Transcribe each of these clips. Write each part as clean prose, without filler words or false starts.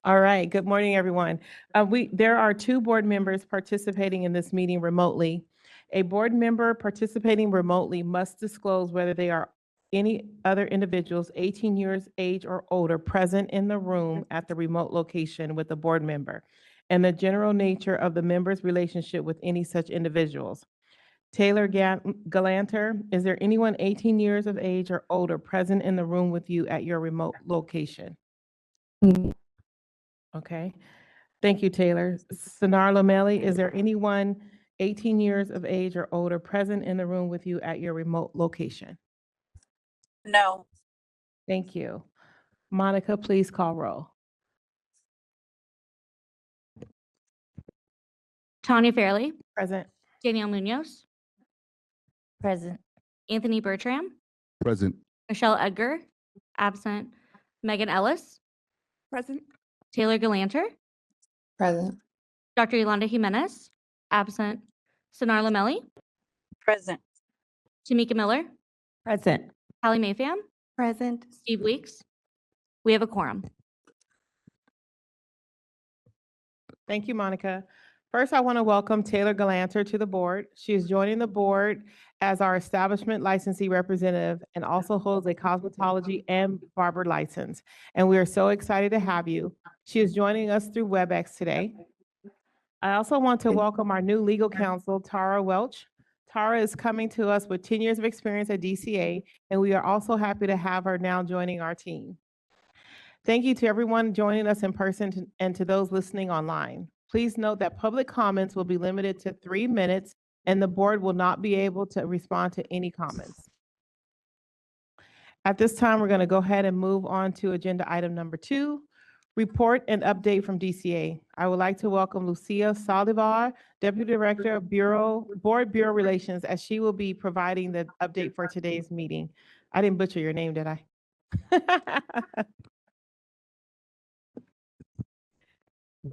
All right, good morning, everyone. There are two board members participating in this meeting remotely. A board member participating remotely must disclose whether they are any other individuals 18 years age or older present in the room at the remote location with the board member, and the general nature of the member's relationship with any such individuals. Taylor Galanter, is there anyone 18 years of age or older present in the room with you at your remote location? Okay. Thank you, Taylor. Sonar Lomeli, is there anyone 18 years of age or older present in the room with you at your remote location? No. Thank you. Monica, please call roll. Tanya Fairley, Present. Danielle Munoz, Present. Anthony Bertram, Present. Michelle Edgar, absent. Megan Ellis, Present. Taylor Galanter, Present. Dr. Yolanda Jimenez, absent. Sonar Lomeli, Present. Tamika Miller, Present. Hallie Mayfam, Present. Steve Weeks. We have a quorum. Thank you, Monica. First, I want to welcome Taylor Galanter to the board. She is joining the board as our establishment licensee representative and also holds a cosmetology and barber license. And we are so excited to have you. She is joining us through WebEx today. I also want to welcome our new legal counsel, Tara Welch. Tara is coming to us with 10 years of experience at DCA, and we are also happy to have her now joining our team. Thank you to everyone joining us in person and to those listening online. Please note that public comments will be limited to 3 minutes, and the board will not be able to respond to any comments. At this time, we're going to go ahead and move on to agenda item number 2, report and update from DCA. I would like to welcome Lucia Saldivar, Deputy Director of Board Bureau Relations, as she will be providing the update for today's meeting. I didn't butcher your name, did I?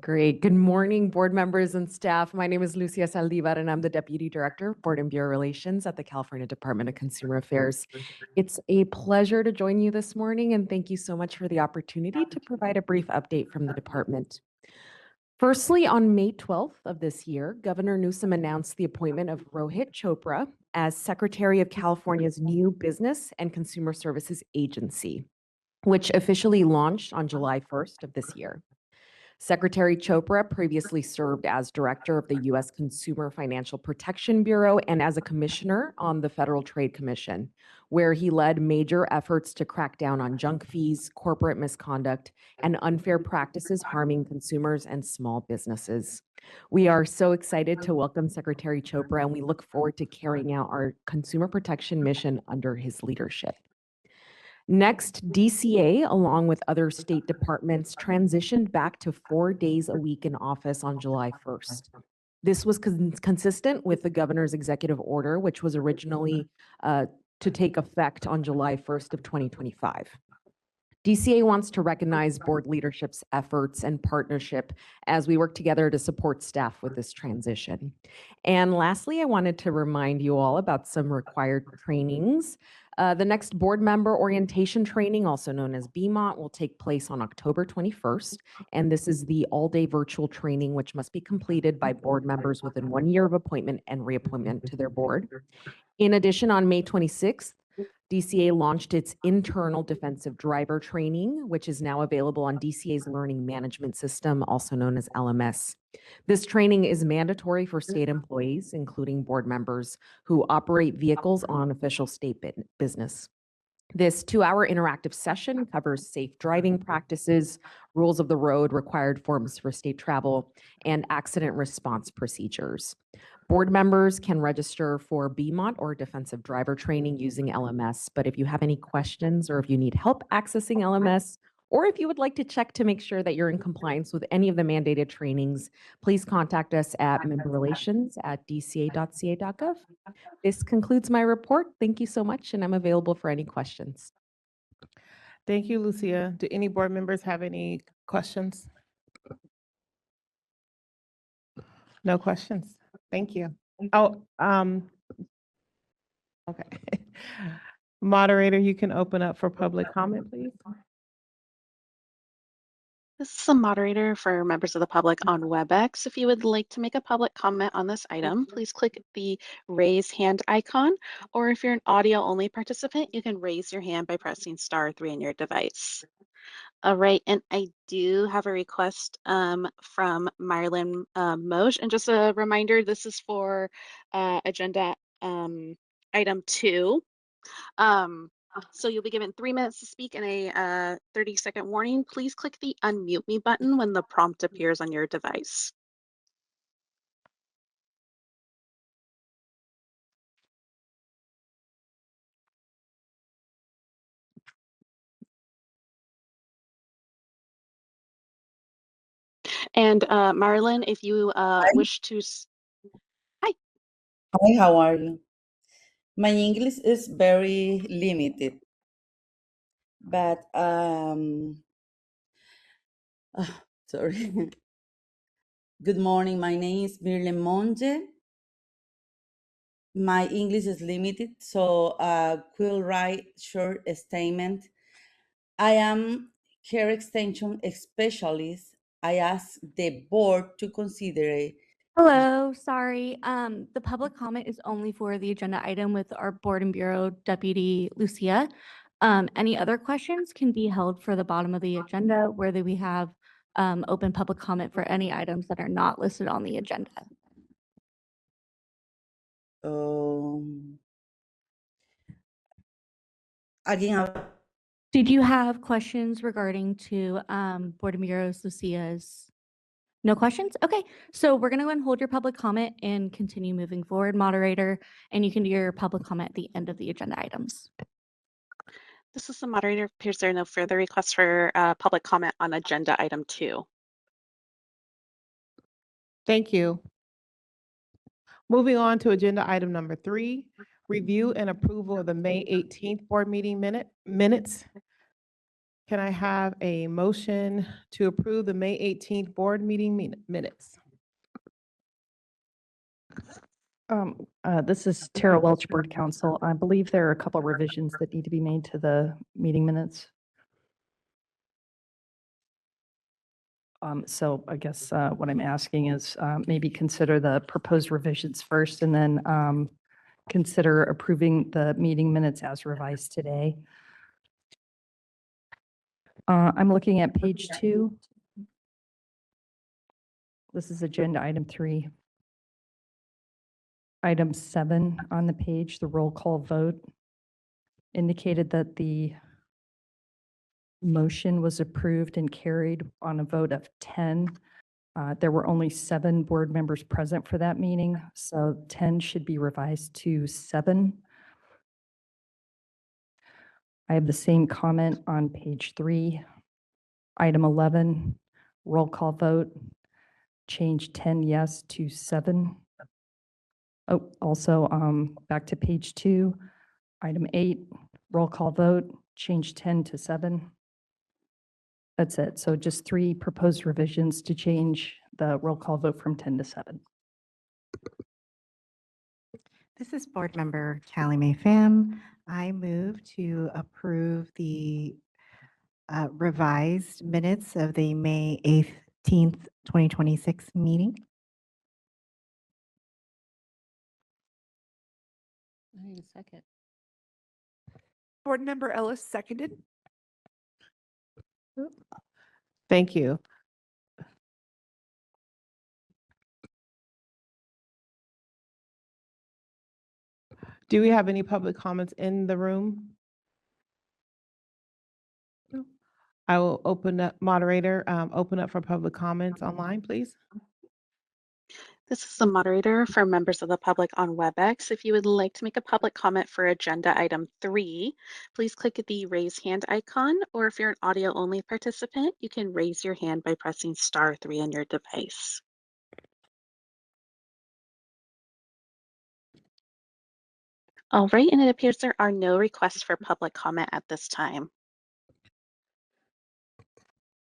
Great. Good morning, board members and staff. My name is Lucia Saldivar, and I'm the Deputy Director of Board and Bureau Relations at the California Department of Consumer Affairs. It's a pleasure to join you this morning, and thank you so much for the opportunity to provide a brief update from the department. Firstly, on May 12th of this year, Governor Newsom announced the appointment of Rohit Chopra as Secretary of California's new Business and Consumer Services Agency, which officially launched on July 1st of this year. Secretary Chopra previously served as director of the U.S. Consumer Financial Protection Bureau and as a commissioner on the Federal Trade Commission, where he led major efforts to crack down on junk fees, corporate misconduct, and unfair practices harming consumers and small businesses. We are so excited to welcome Secretary Chopra, and we look forward to carrying out our consumer protection mission under his leadership. Next, DCA, along with other state departments, transitioned back to 4 days a week in office on July 1st. This was consistent with the governor's executive order, which was originally to take effect on July 1st of 2025. DCA wants to recognize board leadership's efforts and partnership as we work together to support staff with this transition. And lastly, I wanted to remind you all about some required trainings. The next board member orientation training, also known as BMOT, will take place on October 21st. And this is the all-day virtual training, which must be completed by board members within 1 year of appointment and reappointment to their board. In addition, on May 26th, DCA launched its internal defensive driver training, which is now available on DCA's learning management system, also known as LMS. This training is mandatory for state employees, including board members who operate vehicles on official state business. This 2-hour interactive session covers safe driving practices, rules of the road, required forms for state travel, and accident response procedures. Board members can register for BMOT or defensive driver training using LMS, but if you have any questions or if you need help accessing LMS, or if you would like to check to make sure that you're in compliance with any of the mandated trainings, please contact us at memberrelations@dca.ca.gov. This concludes my report. Thank you so much, and I'm available for any questions. Thank you, Lucia. Do any board members have any questions? No questions. Thank you. Oh, okay. Moderator, you can open up for public comment, please. This is the moderator for members of the public on WebEx. If you would like to make a public comment on this item, please click the raise hand icon, or if you're an audio only participant, you can raise your hand by pressing *3 on your device. All right, and I do have a request from Marilyn Moge. And just a reminder, this is for agenda item 2. So you'll be given 3 minutes to speak and a 30-second warning. Please click the unmute me button when the prompt appears on your device. And Marilyn, if you wish to... Hi. Hi, how are you? My English is very limited, but sorry. Good morning. My name is Mirle Monge. My English is limited, so will write short statement. I am care extension specialist. I ask the board to consider Hello, sorry. The public comment is only for the agenda item with our Board and Bureau Deputy Lucia. Any other questions can be held for the bottom of the agenda where we have open public comment for any items that are not listed on the agenda. again. Did you have questions regarding to Board and Bureau Lucia's? No questions? Okay, so we're going to go ahead and hold your public comment and continue moving forward, moderator, and you can do your public comment at the end of the agenda items. This is the moderator. It appears there are no further requests for public comment on agenda item 2. Thank you. Moving on to agenda item number 3, review and approval of the May 18th board meeting minutes. Can I have a motion to approve the May 18th board meeting minutes? This is Tara Welch, Board Counsel. I believe there are a couple revisions that need to be made to the meeting minutes. So I guess what I'm asking is maybe consider the proposed revisions first and then consider approving the meeting minutes as revised today. I'm looking at page 2. This is agenda item 3. Item 7 on the page, the roll call vote indicated that the motion was approved and carried on a vote of 10. There were only 7 board members present for that meeting, so 10 should be revised to 7. I have the same comment on page 3. Item 11, roll call vote, change 10 yes to 7. Oh, also back to page 2, item 8, roll call vote, change 10 to 7. That's it. So just 3 proposed revisions to change the roll call vote from 10 to 7. This is Board Member Callie Mae Pham. I move to approve the revised minutes of the May 18th, 2026 meeting. I need a second. Board Member Ellis seconded. Thank you. Do we have any public comments in the room? No. I will open up, moderator, open up for public comments online, please. This is the moderator for members of the public on WebEx. If you would like to make a public comment for agenda item 3, please click the raise hand icon, or if you're an audio only participant, you can raise your hand by pressing *3 on your device. All right, and it appears there are no requests for public comment at this time.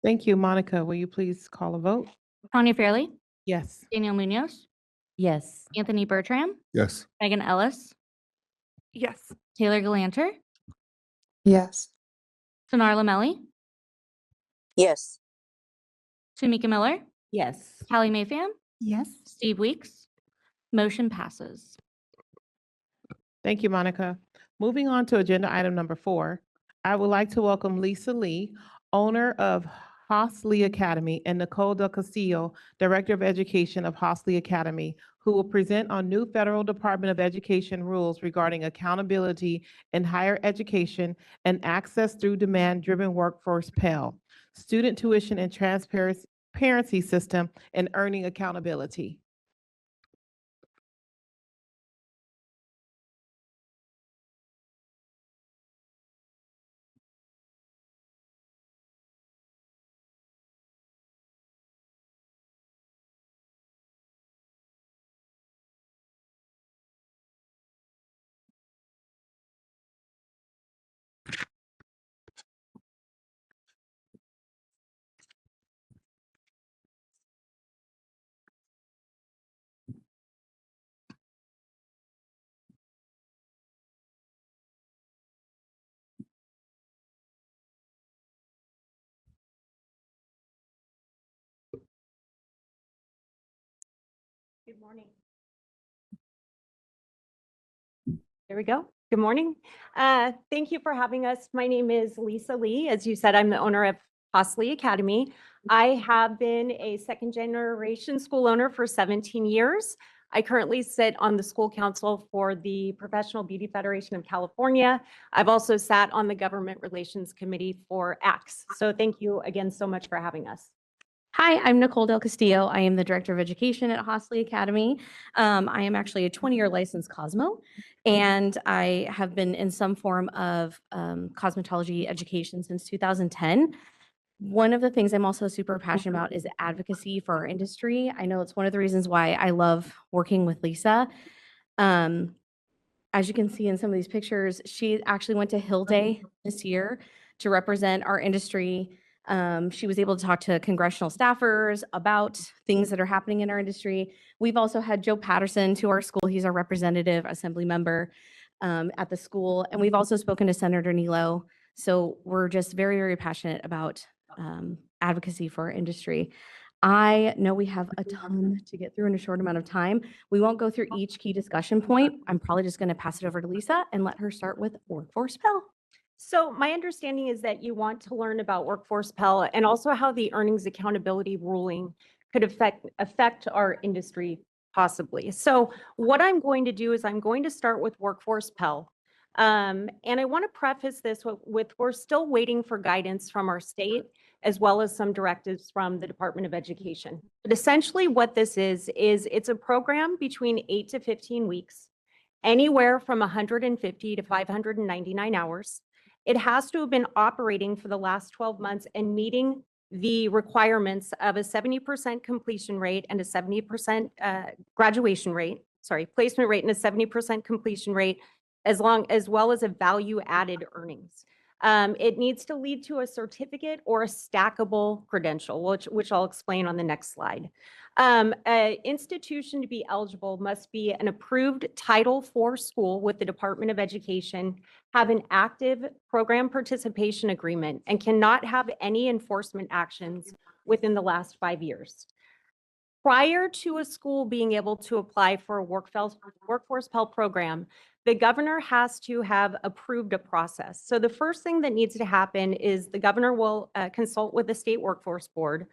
Thank you. Monica, will you please call a vote? Tanya Fairley, Yes. Daniel Munoz, Yes. Anthony Bertram, Yes. Megan Ellis, Yes. Taylor Galanter, Yes. Sonar Lamelli, Yes. Tamika Miller, Yes. Callie Mae Pham, Yes. Steve Weeks. Motion passes. Thank you, Monica. Moving on to agenda item number 4, I would like to welcome Lisa Lee, owner of Haas Lee Academy, and Nicole Del Castillo, Director of Education of Haas Lee Academy, who will present on new federal Department of Education rules regarding accountability in higher education and access through demand-driven workforce Pell, student tuition and transparency system, and earning accountability. Good morning. There we go. Good morning. Thank you for having us. My name is Lisa Lee. As you said, I'm the owner of Haas Lee Academy. I have been a second generation school owner for 17 years. I currently sit on the school council for the Professional Beauty Federation of California. I've also sat on the Government Relations Committee for ACTS. So thank you again so much for having us. Hi, I'm Nicole Del Castillo. I am the Director of Education at Haas Lee Academy. I am actually a 20-year licensed Cosmo, and I have been in some form of cosmetology education since 2010. One of the things I'm also super passionate about is advocacy for our industry. I know it's one of the reasons why I love working with Lisa. As you can see in some of these pictures, she actually went to Hill Day this year to represent our industry. She was able to talk to congressional staffers about things that are happening in our industry. We've also had Joe Patterson to our school. He's our representative assembly member at the school. And we've also spoken to Senator Nilo. So we're just very, very passionate about advocacy for our industry. I know we have a ton to get through in a short amount of time. We won't go through each key discussion point. I'm probably just going to pass it over to Lisa and let her start with Workforce Pell. So my understanding is that you want to learn about Workforce Pell and also how the earnings accountability ruling could affect our industry possibly. So what I'm going to do is I'm going to start with Workforce Pell. And I want to preface this with we're still waiting for guidance from our state as well as some directives from the Department of Education. But essentially what this is it's a program between 8 to 15 weeks, anywhere from 150 to 599 hours. It has to have been operating for the last 12 months and meeting the requirements of a 70% completion rate and a 70% placement rate and a 70% completion rate, as well as a value added earnings. It needs to lead to a certificate or a stackable credential, which I'll explain on the next slide. An institution to be eligible must be an approved Title IV school with the Department of Education, have an active program participation agreement, and cannot have any enforcement actions within the last 5 years. Prior to a school being able to apply for a Workforce Pell program, the governor has to have approved a process. So the first thing that needs to happen is the governor will consult with the state workforce board.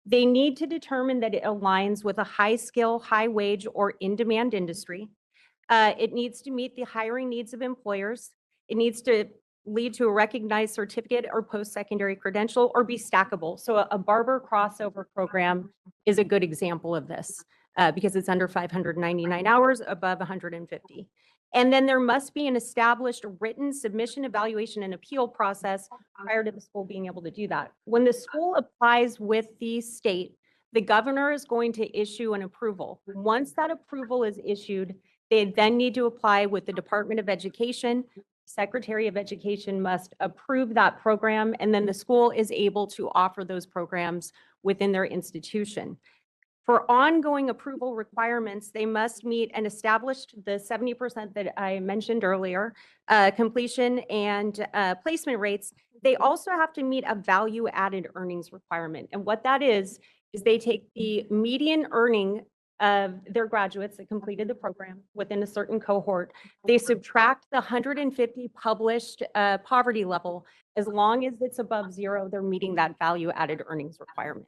They need to determine that it aligns with a high skill, high wage, or in-demand industry. It needs to meet the hiring needs of employers. It needs to lead to a recognized certificate or post-secondary credential or be stackable. So a barber crossover program is a good example of this because it's under 599 hours, above 150. And then there must be an established written submission, evaluation, and appeal process prior to the school being able to do that. When the school applies with the state, the governor is going to issue an approval. Once that approval is issued, they then need to apply with the Department of Education. Secretary of Education must approve that program, and then the school is able to offer those programs within their institution. For ongoing approval requirements, they must meet and establish the 70% that I mentioned earlier, completion and placement rates, they also have to meet a value added earnings requirement. And what that is they take the median earning of their graduates that completed the program within a certain cohort. They subtract the 150 published poverty level. As long as it's above zero, they're meeting that value added earnings requirement.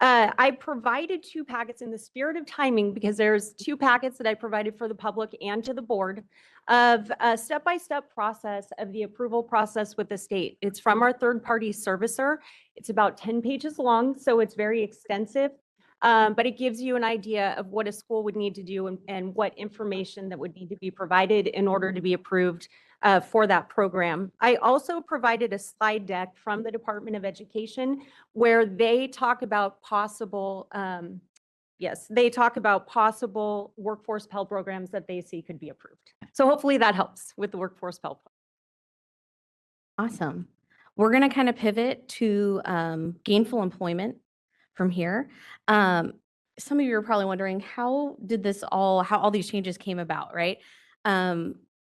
I provided 2 packets in the spirit of timing because there's 2 packets that I provided for the public and to the board of a step-by-step process of the approval process with the state. It's from our third-party servicer. It's about 10 pages long, so it's very extensive. But it gives you an idea of what a school would need to do and what information that would need to be provided in order to be approved for that program. I also provided a slide deck from the Department of Education where they talk about possible, they talk about possible workforce Pell programs that they see could be approved. So hopefully that helps with the workforce Pell. Awesome. We're going to kind of pivot to gainful employment from here. Some of you are probably wondering how all these changes came about, right?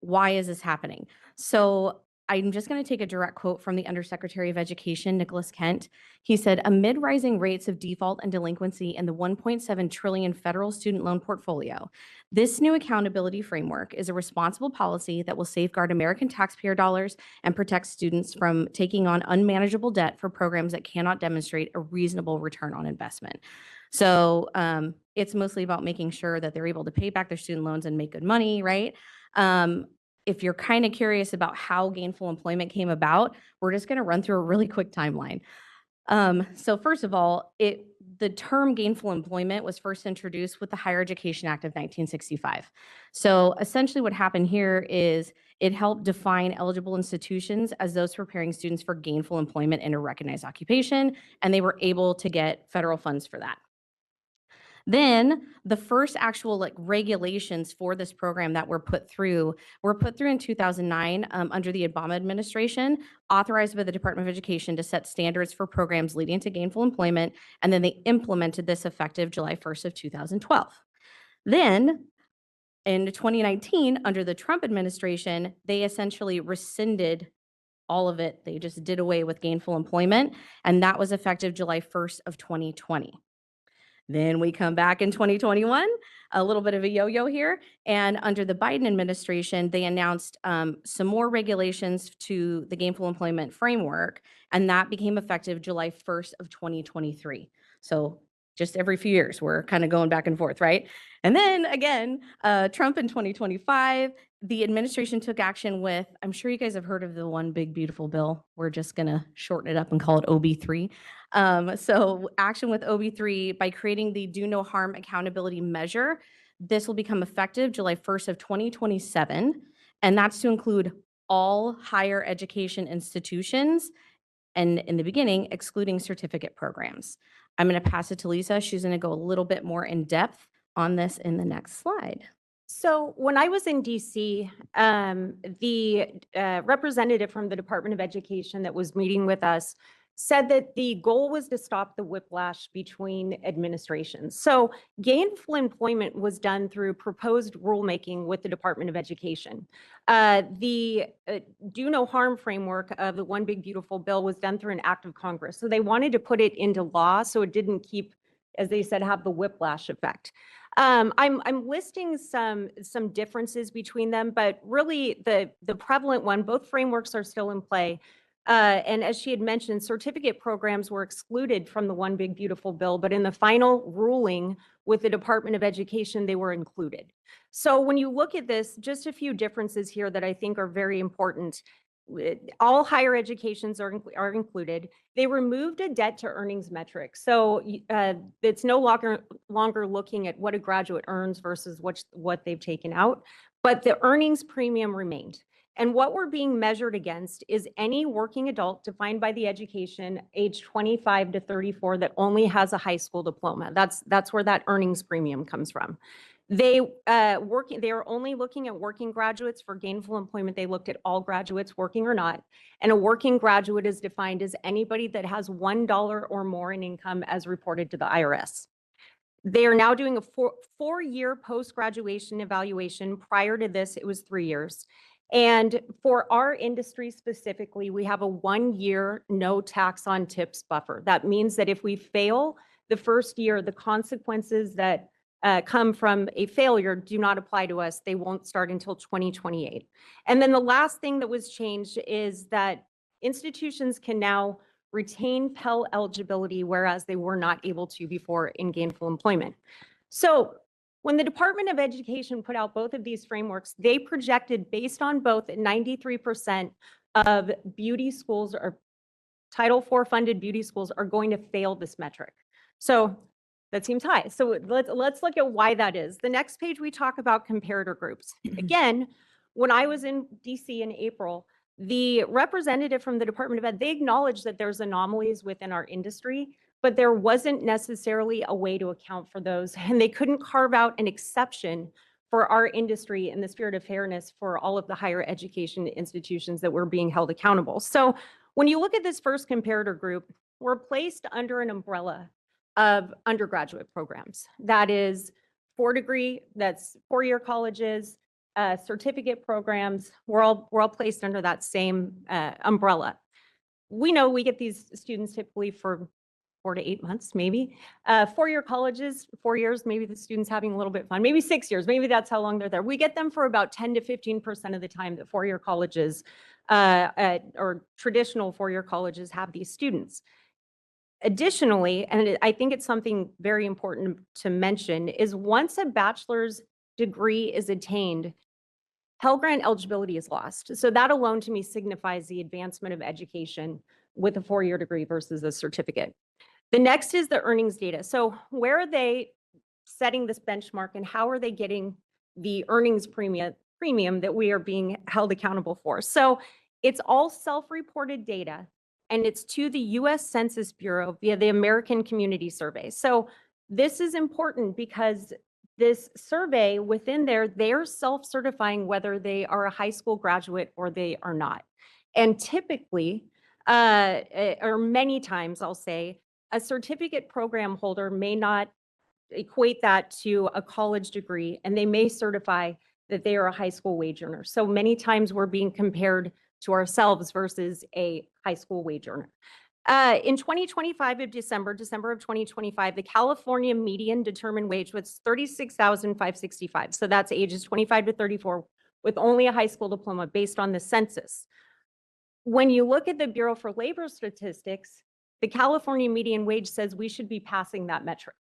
Why is this happening? So I'm just going to take a direct quote from the Undersecretary of Education, Nicholas Kent. He said, amid rising rates of default and delinquency in the $1.7 trillion federal student loan portfolio, this new accountability framework is a responsible policy that will safeguard American taxpayer dollars and protect students from taking on unmanageable debt for programs that cannot demonstrate a reasonable return on investment. So it's mostly about making sure that they're able to pay back their student loans and make good money, right? If you're kind of curious about how gainful employment came about, we're just going to run through a really quick timeline. So first of all, the term gainful employment was first introduced with the Higher Education Act of 1965. So essentially what happened here is it helped define eligible institutions as those preparing students for gainful employment in a recognized occupation, and they were able to get federal funds for that. Then the first actual regulations for this program that were put through in 2009 under the Obama administration, authorized by the Department of Education to set standards for programs leading to gainful employment, and then they implemented this effective July 1st of 2012. Then in 2019, under the Trump administration, they essentially rescinded all of it. They just did away with gainful employment, and that was effective July 1st of 2020. Then we come back in 2021, a little bit of a yo-yo here. And under the Biden administration, they announced some more regulations to the gainful employment framework, and that became effective July 1st of 2023. So just every few years, we're kind of going back and forth, right? And then again, Trump in 2025, the administration took action with, I'm sure you guys have heard of the One Big Beautiful Bill. We're just going to shorten it up and call it OB3. So action with OB3 by creating the Do No Harm Accountability Measure. This will become effective July 1st of 2027. And that's to include all higher education institutions, and in the beginning, excluding certificate programs. I'm going to pass it to Lisa. She's going to go a little bit more in depth on this in the next slide. So when I was in DC, the representative from the Department of Education that was meeting with us said that the goal was to stop the whiplash between administrations. So gainful employment was done through proposed rulemaking with the Department of Education. The Do No Harm framework of the One Big Beautiful Bill was done through an act of Congress. So they wanted to put it into law so it didn't keep, as they said, have the whiplash effect. I'm listing some differences between them, but really the prevalent one, both frameworks are still in play. And as she had mentioned, certificate programs were excluded from the One Big Beautiful Bill, but in the final ruling with the Department of Education, they were included. So when you look at this, just a few differences here that I think are very important. All higher educations are included. They removed a debt to earnings metric. So it's no longer looking at what a graduate earns versus what they've taken out, but the earnings premium remained. And what we're being measured against is any working adult defined by the education age 25 to 34 that only has a high school diploma. That's where that earnings premium comes from. They are only looking at working graduates for gainful employment. They looked at all graduates, working or not. And a working graduate is defined as anybody that has $1 or more in income as reported to the IRS. They are now doing a four-year post-graduation evaluation. Prior to this, it was 3 years. And for our industry specifically, we have a 1-year no tax on tips buffer. That means that if we fail the first year, the consequences that come from a failure do not apply to us. They won't start until 2028. And then the last thing that was changed is that institutions can now retain Pell eligibility, whereas they were not able to before in gainful employment. So when the Department of Education put out both of these frameworks, they projected based on both that 93% of beauty schools or Title IV funded beauty schools are going to fail this metric. So that seems high. So let's look at why that is. The next page, we talk about comparator groups. Again, when I was in DC in April, the representative from the Department of Ed, they acknowledged that there's anomalies within our industry, but there wasn't necessarily a way to account for those. And they couldn't carve out an exception for our industry in the spirit of fairness for all of the higher education institutions that were being held accountable. So when you look at this first comparator group, we're placed under an umbrella of undergraduate programs. That is 4-degree, that's 4-year colleges, certificate programs. We're all placed under that same umbrella. We know we get these students typically for 4 to 8 months, maybe. 4-year colleges, 4 years, maybe the student's having a little bit of fun. Maybe 6 years, maybe that's how long they're there. We get them for about 10 to 15% of the time that 4-year colleges or traditional 4-year colleges have these students. Additionally, and I think it's something very important to mention, is once a bachelor's degree is attained, Pell Grant eligibility is lost. So that alone to me signifies the advancement of education with a 4-year degree versus a certificate. The next is the earnings data. So where are they setting this benchmark and how are they getting the earnings premium that we are being held accountable for? So it's all self-reported data, and it's to the US Census Bureau via the American Community Survey. So this is important because this survey within there, they're self-certifying whether they are a high school graduate or they are not. And typically, or many times I'll say, a certificate program holder may not equate that to a college degree, and they may certify that they are a high school wage earner. So many times we're being compared to ourselves versus a high school wage earner. In 2025 of December of 2025, the California median determined wage was $36,565. So that's ages 25 to 34 with only a high school diploma based on the census. When you look at the Bureau for Labor Statistics, the California median wage says we should be passing that metric.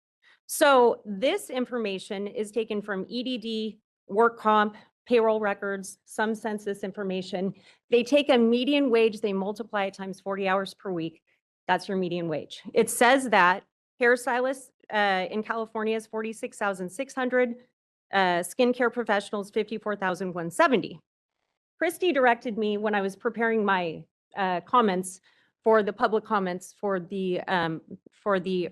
So this information is taken from EDD, work comp, payroll records, some census information. They take a median wage, they multiply it times 40 hours per week. That's your median wage. It says that hairstylists in California is $46,600, skincare professionals $54,170. Christy directed me when I was preparing my comments for the public comments for the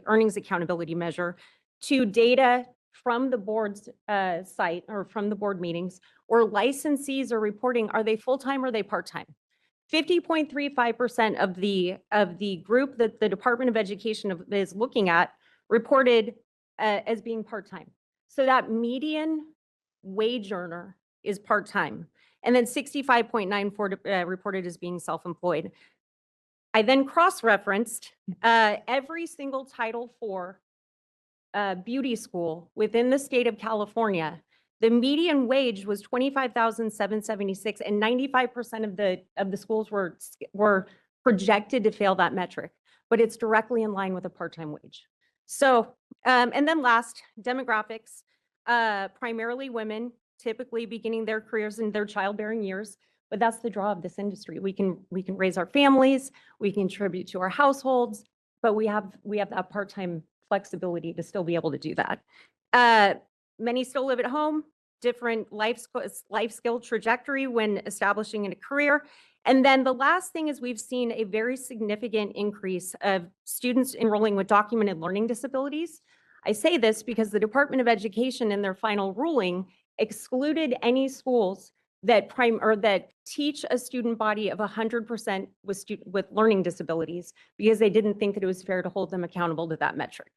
earnings accountability measure to data from the board's site or from the board meetings where licensees are reporting, are they full-time or are they part-time? 50.35% of the group that the Department of Education is looking at reported as being part-time. So that median wage earner is part-time. And then 65.94 reported as being self-employed. I then cross-referenced every single Title IV beauty school within the state of California. The median wage was $25,776, and 95% of the schools were projected to fail that metric, but it's directly in line with a part-time wage. So, and then last, demographics, primarily women, typically beginning their careers in their childbearing years, but that's the draw of this industry. We can raise our families, we can contribute to our households, but we have that part-time flexibility to still be able to do that. Many still live at home, different life skill trajectory when establishing a career. And then the last thing is we've seen a very significant increase of students enrolling with documented learning disabilities. I say this because the Department of Education in their final ruling excluded any schools that teach a student body of 100% with learning disabilities because they didn't think that it was fair to hold them accountable to that metric.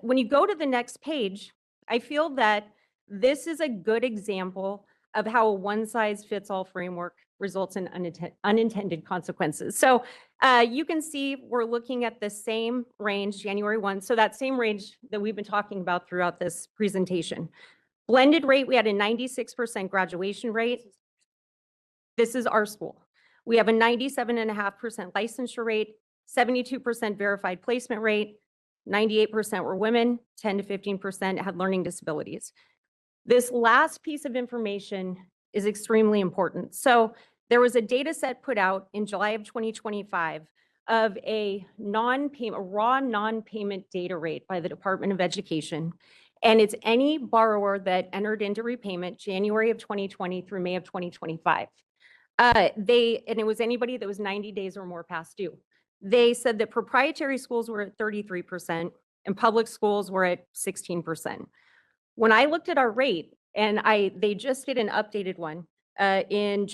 When you go to the next page, I feel that this is a good example of how a one-size-fits-all framework results in unintended consequences. So you can see we're looking at the same range, January 1, so that same range that we've been talking about throughout this presentation. Blended rate, we had a 96% graduation rate. This is our school. We have a 97.5% licensure rate, 72% verified placement rate, 98% were women, 10 to 15% had learning disabilities. This last piece of information is extremely important. So there was a data set put out in July of 2025 of a raw non-payment data rate by the Department of Education. And it's any borrower that entered into repayment January of 2020 through May of 2025. And it was anybody that was 90 days or more past due. They said that proprietary schools were at 33% and public schools were at 16%. When I looked at our rate, and they just did an updated one in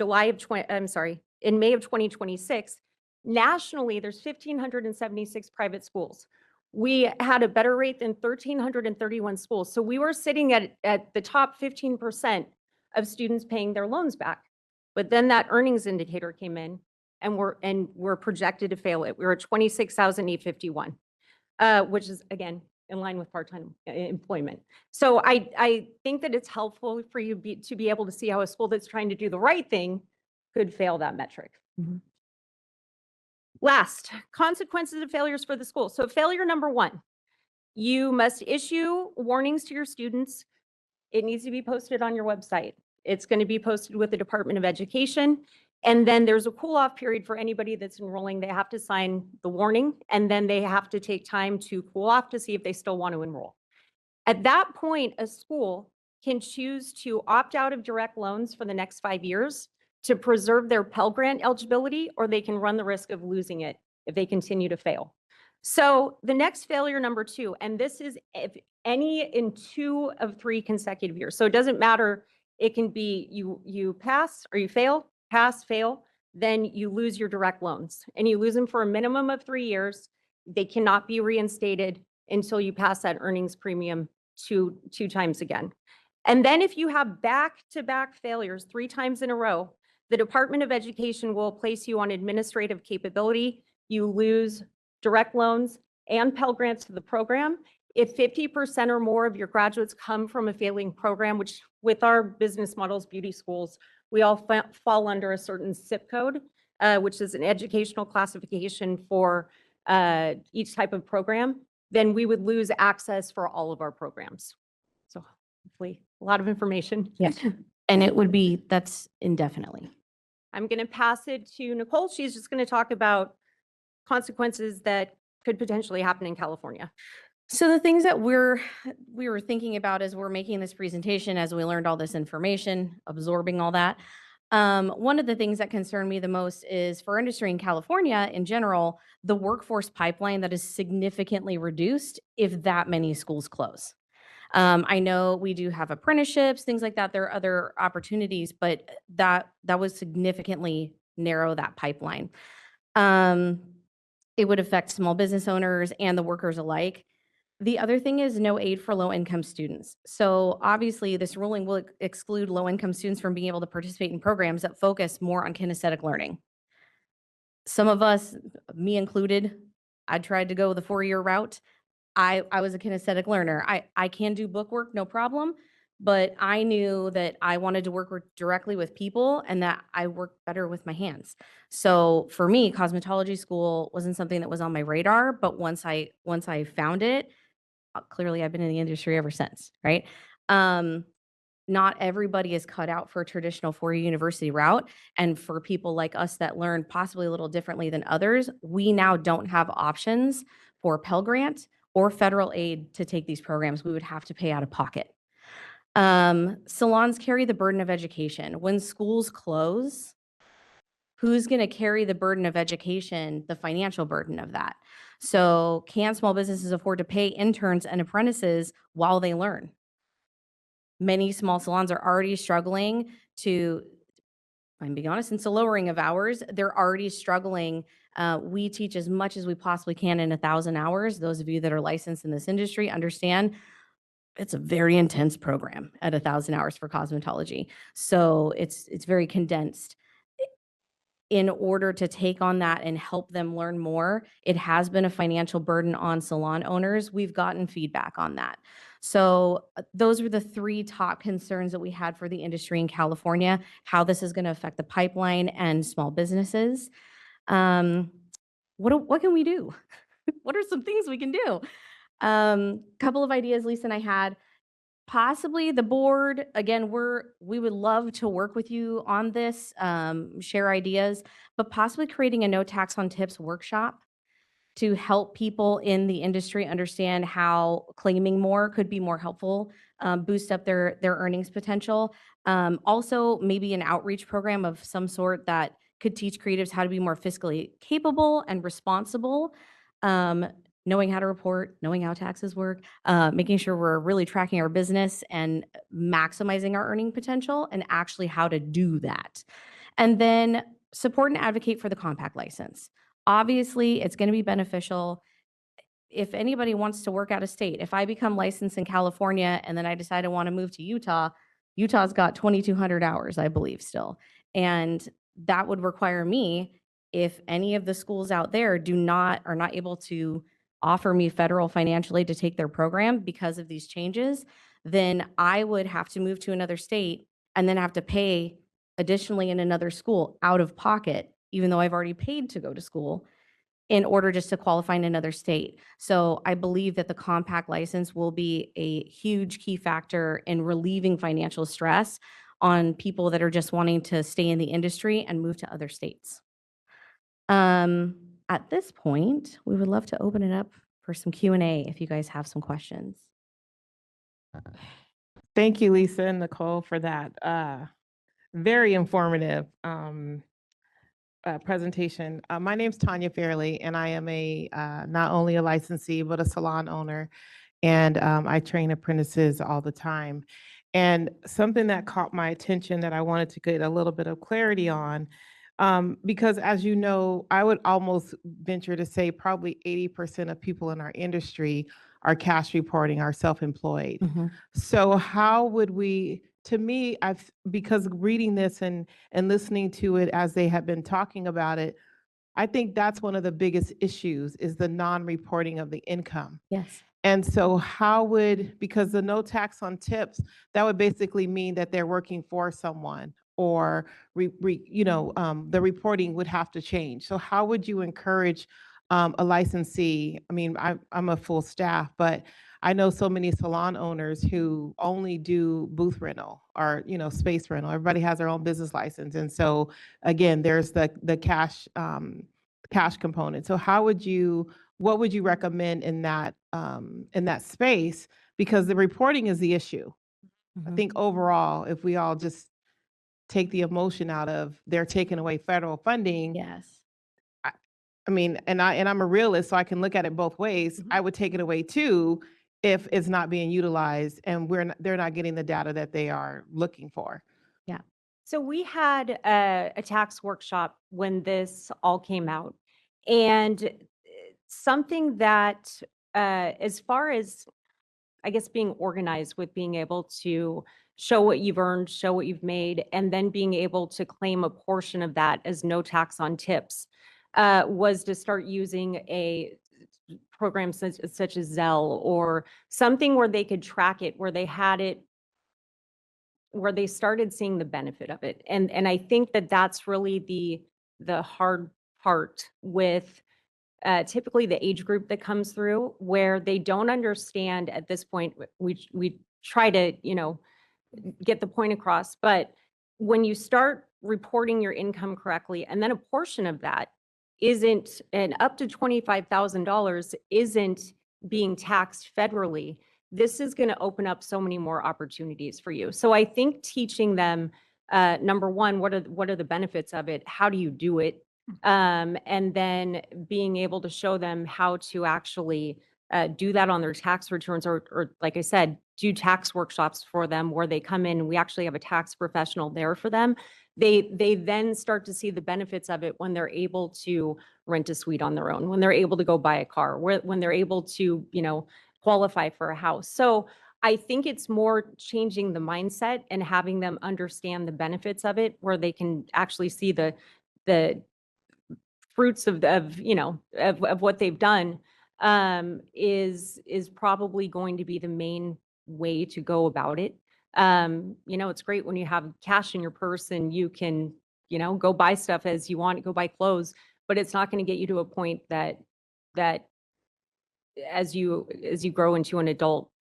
May of 2026. Nationally, there's 1,576 private schools. We had a better rate than 1,331 schools. So we were sitting at the top 15% of students paying their loans back. But then that earnings indicator came in and we're projected to fail it. We were at 26,851, which is, again, in line with part-time employment. So I think that it's helpful for you to be able to see how a school that's trying to do the right thing could fail that metric. Mm-hmm. Last, consequences of failures for the school. So failure number 1, you must issue warnings to your students. It needs to be posted on your website. It's going to be posted with the Department of Education. And then there's a cool-off period for anybody that's enrolling. They have to sign the warning, and then they have to take time to cool off to see if they still want to enroll. At that point, a school can choose to opt out of direct loans for the next 5 years to preserve their Pell Grant eligibility, or they can run the risk of losing it if they continue to fail. So the next failure number 2, and this is if any in 2 of 3 consecutive years. So it doesn't matter. It can be you pass or you fail, pass, fail, then you lose your direct loans, and you lose them for a minimum of 3 years. They cannot be reinstated until you pass that earnings premium two times again. And then if you have back-to-back failures 3 times in a row, the Department of Education will place you on administrative capability. You lose direct loans and Pell Grants to the program. If 50% or more of your graduates come from a failing program, which with our business models, beauty schools, we all fall under a certain zip code, which is an educational classification for each type of program, then we would lose access for all of our programs. So hopefully a lot of information. Yes. And it would be, that's indefinitely. I'm going to pass it to Nicole. She's just going to talk about consequences that could potentially happen in California. So the things that we were thinking about as we're making this presentation, as we learned all this information, absorbing all that, one of the things that concerned me the most is for industry in California in general, the workforce pipeline that is significantly reduced if that many schools close. I know we do have apprenticeships, things like that. There are other opportunities, but that would significantly narrow that pipeline. It would affect small business owners and the workers alike. The other thing is no aid for low-income students. So obviously this ruling will exclude low-income students from being able to participate in programs that focus more on kinesthetic learning. Some of us, me included, I tried to go the 4-year route. I was a kinesthetic learner. I can do book work, no problem, but I knew that I wanted to work directly with people and that I work better with my hands. So for me, cosmetology school wasn't something that was on my radar, but once I found it, clearly I've been in the industry ever since, right? Not everybody is cut out for a traditional 4-year university route. And for people like us that learn possibly a little differently than others, we now don't have options for Pell Grant or federal aid to take these programs. We would have to pay out of pocket. Salons carry the burden of education. When schools close, who's going to carry the burden of education, the financial burden of that? So can small businesses afford to pay interns and apprentices while they learn? Many small salons are already struggling to, I'm being honest, since the lowering of hours, they're already struggling. We teach as much as we possibly can in 1,000 hours. Those of you that are licensed in this industry understand it's a very intense program at 1,000 hours for cosmetology. So it's very condensed. In order to take on that and help them learn more, it has been a financial burden on salon owners. We've gotten feedback on that. So those were the three top concerns that we had for the industry in California, how this is going to affect the pipeline and small businesses. What can we do? What are some things we can do? Couple of ideas Lisa and I had. Possibly the board, again, we would love to work with you on this, share ideas, but possibly creating a no tax on tips workshop to help people in the industry understand how claiming more could be more helpful, boost up their earnings potential. Also, maybe an outreach program of some sort that could teach creatives how to be more fiscally capable and responsible, knowing how to report, knowing how taxes work, making sure we're really tracking our business and maximizing our earning potential, and actually how to do that. And then support and advocate for the compact license. Obviously, it's going to be beneficial if anybody wants to work out of state. If I become licensed in California and then I decide I want to move to Utah, Utah's got 2,200 hours, I believe, still. And that would require me, if any of the schools out there are not able to offer me federal financial aid to take their program because of these changes, then I would have to move to another state and then have to pay additionally in another school out of pocket, even though I've already paid to go to school, in order just to qualify in another state. So I believe that the compact license will be a huge key factor in relieving financial stress on people that are just wanting to stay in the industry and move to other states. At this point, we would love to open it up for some Q&A if you guys have some questions. Thank you, Lisa and Nicole, for that very informative presentation. My name's Tanya Fairley, and I am not only a licensee, but a salon owner, and I train apprentices all the time. And something that caught my attention that I wanted to get a little bit of clarity on, because as you know, I would almost venture to say probably 80% of people in our industry are cash reporting, are self-employed. So how would we, to me, because reading this and listening to it as they have been talking about it, I think that's one of the biggest issues is the non-reporting of the income. Yes. And so because the no tax on tips, that would basically mean that they're working for someone, or the reporting would have to change. So how would you encourage a licensee? I mean, I'm a full staff, but I know so many salon owners who only do booth rental or, space rental. Everybody has their own business license. And so again, there's the cash component. So what would you recommend in that space? Because the reporting is the issue. I think overall, if we all just take the emotion out of they're taking away federal funding. Yes. I mean, and I'm a realist, so I can look at it both ways. I would take it away too if it's not being utilized and they're not getting the data that they are looking for. Yeah. So we had a tax workshop when this all came out. And something that, as far as, I guess, being organized with being able to show what you've earned, show what you've made, and then being able to claim a portion of that as no tax on tips, was to start using a program such as Zelle, or something where they could track it, where they had it, where they started seeing the benefit of it. And I think that that's really the hard part with typically the age group that comes through, where they don't understand at this point. We try to, get the point across, but when you start reporting your income correctly, and then a portion of that isn't, and up to $25,000 isn't being taxed federally, this is going to open up so many more opportunities for you. So I think teaching them, number one, what are the benefits of it? How do you do it? And then being able to show them how to actually do that on their tax returns, or like I said, do tax workshops for them where they come in and we actually have a tax professional there for them. They then start to see the benefits of it when they're able to rent a suite on their own, when they're able to go buy a car, when they're able to, qualify for a house. So I think it's more changing the mindset and having them understand the benefits of it, where they can actually see the fruits of what they've done, is probably going to be the main way to go about it. It's great when you have cash in your purse and you can, go buy stuff as you want, go buy clothes, but it's not going to get you to a point that as you grow into an adult,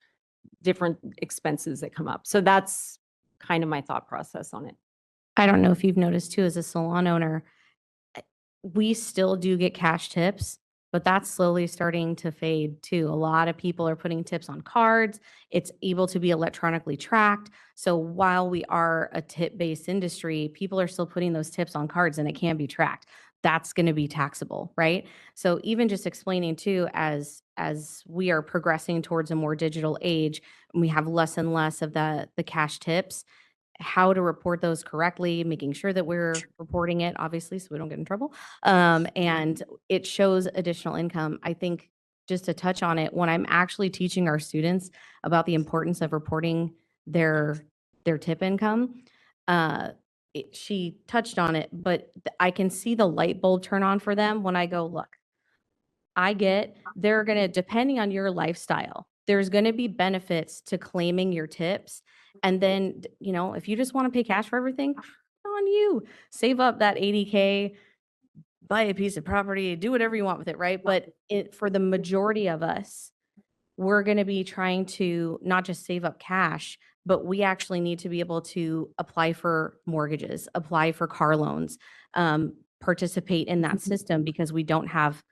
different expenses that come up. So that's kind of my thought process on it. I don't know if you've noticed too, as a salon owner, we still do get cash tips, but that's slowly starting to fade too. A lot of people are putting tips on cards. It's able to be electronically tracked. So while we are a tip-based industry, people are still putting those tips on cards and it can be tracked. That's going to be taxable, right? So even just explaining too, as we are progressing towards a more digital age, and we have less and less of the cash tips, how to report those correctly, making sure that we're reporting it, obviously, so we don't get in trouble. And it shows additional income. I think just to touch on it, when I'm actually teaching our students about the importance of reporting their tip income, she touched on it, but I can see the light bulb turn on for them when I go, look, they're going to, depending on your lifestyle, there's going to be benefits to claiming your tips. And then, if you just want to pay cash for everything, on you. Save up that 80K, buy a piece of property, do whatever you want with it, right? But for the majority of us, we're going to be trying to not just save up cash, but we actually need to be able to apply for mortgages, apply for car loans, participate in that system because we don't have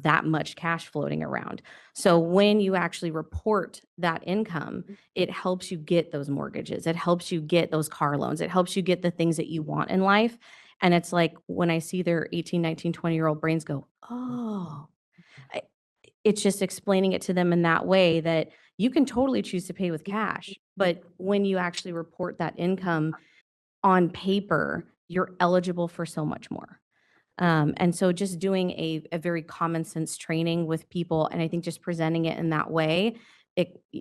that much cash floating around. So when you actually report that income, it helps you get those mortgages. It helps you get those car loans. It helps you get the things that you want in life. And it's like when I see their 18, 19, 20-year-old brains go, oh, it's just explaining it to them in that way that you can totally choose to pay with cash. But when you actually report that income on paper, you're eligible for so much more. And so just doing a very common sense training with people, and I think just presenting it in that way,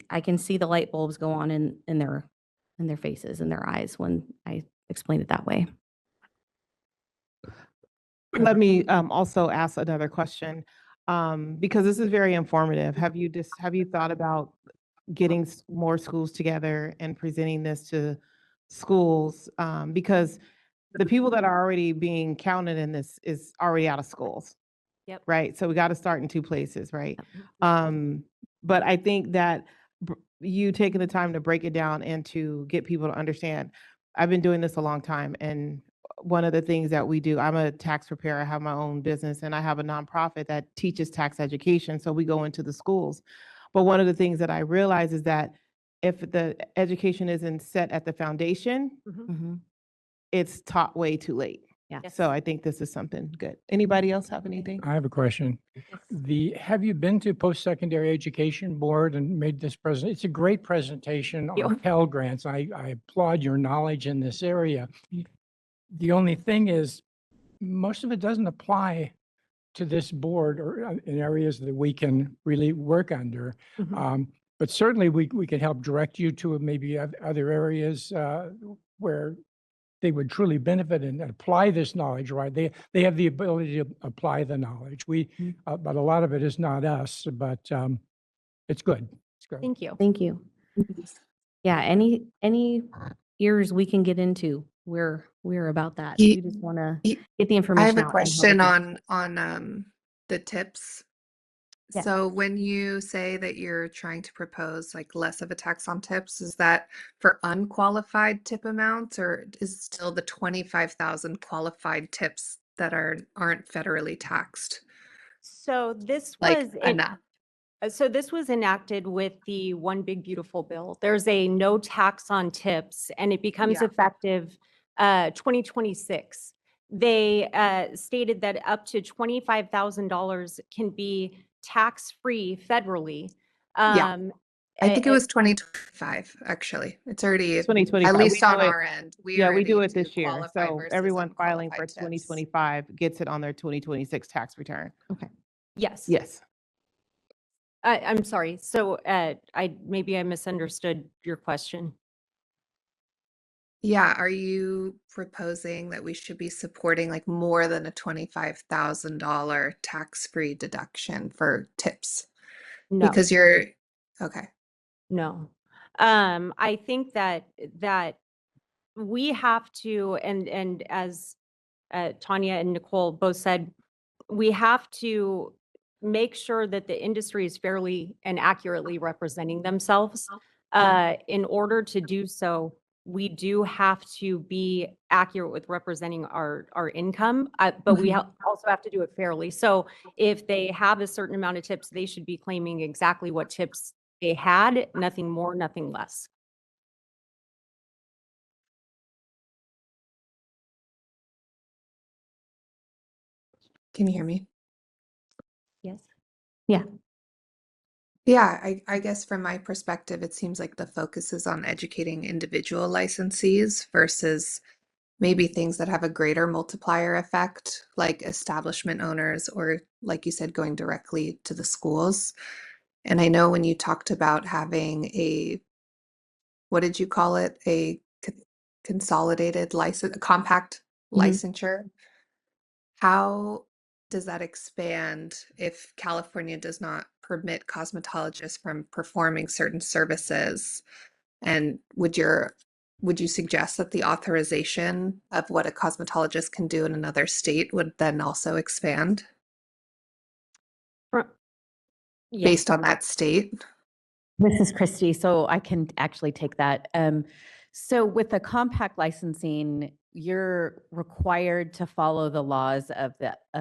I can see the light bulbs go on in their faces and their eyes when I explain it that way. Let me also ask another question, because this is very informative. Have you thought about getting more schools together and presenting this to schools? Because the people that are already being counted in this is already out of schools. Yep. Right. So we got to start in two places, right? But I think that you taking the time to break it down and to get people to understand. I've been doing this a long time, and one of the things that we do, I'm a tax preparer, I have my own business, and I have a nonprofit that teaches tax education. So we go into the schools. But one of the things that I realize is that if the education isn't set at the foundation, it's taught way too late. Yeah. So I think this is something good. Anybody else have anything? I have a question. Have you been to Post-Secondary Education Board and made this present? It's a great presentation on Pell Grants. I applaud your knowledge in this area. The only thing is, most of it doesn't apply to this board or in areas that we can really work under. But certainly we can help direct you to maybe other areas where they would truly benefit and apply this knowledge, right? They have the ability to apply the knowledge. But a lot of it is not us, but it's good. It's good. Thank you. Thank you. Yeah, any ears we can get into, we're about that. Ye- We just want to ye- get the I information have a out and help question with it. on the tips. Yeah. So when you say that you're trying to propose like less of a tax on tips, is that for unqualified tip amounts, or is it still the 25,000 qualified tips that aren't federally taxed? So this Like was enough. So this was enacted with the One Big Beautiful Bill. There's a no tax on tips, and it becomes Yeah. effective 2026. They stated that up to $25,000 can be tax-free federally. Yeah. I think it a- was 2025, actually. It's already, at 2025. least We on do it- our end. We Yeah, are we do ready it to this year. qualify So versus everyone filing for unqualified tips. 2025 gets it on their 2026 tax return. Yes. Yes. I'm sorry. So maybe I misunderstood your question. Yeah, are you proposing that we should be supporting like more than a $25,000 tax-free deduction for tips? No. Because you're, okay. No. I think that we have to, and as Tanya and Nicole both said, we have to make sure that the industry is fairly and accurately representing themselves. In order to do so, we do have to be accurate with representing our income, but we also have to do it fairly. So if they have a certain amount of tips, they should be claiming exactly what tips they had, nothing more, nothing less. Can you hear me? Yes. Yeah, I guess from my perspective, it seems like the focus is on educating individual licensees versus maybe things that have a greater multiplier effect, like establishment owners, or like you said, going directly to the schools. And I know when you talked about having a, what did you call it? A consolidated license, a compact licensure. How does that expand if California does not permit cosmetologists from performing certain services? And would you suggest that the authorization of what a cosmetologist can do in another state would then also expand Yes. based on that state? This is Christy, so I can actually take that. So with the compact licensing, you're required to follow the laws of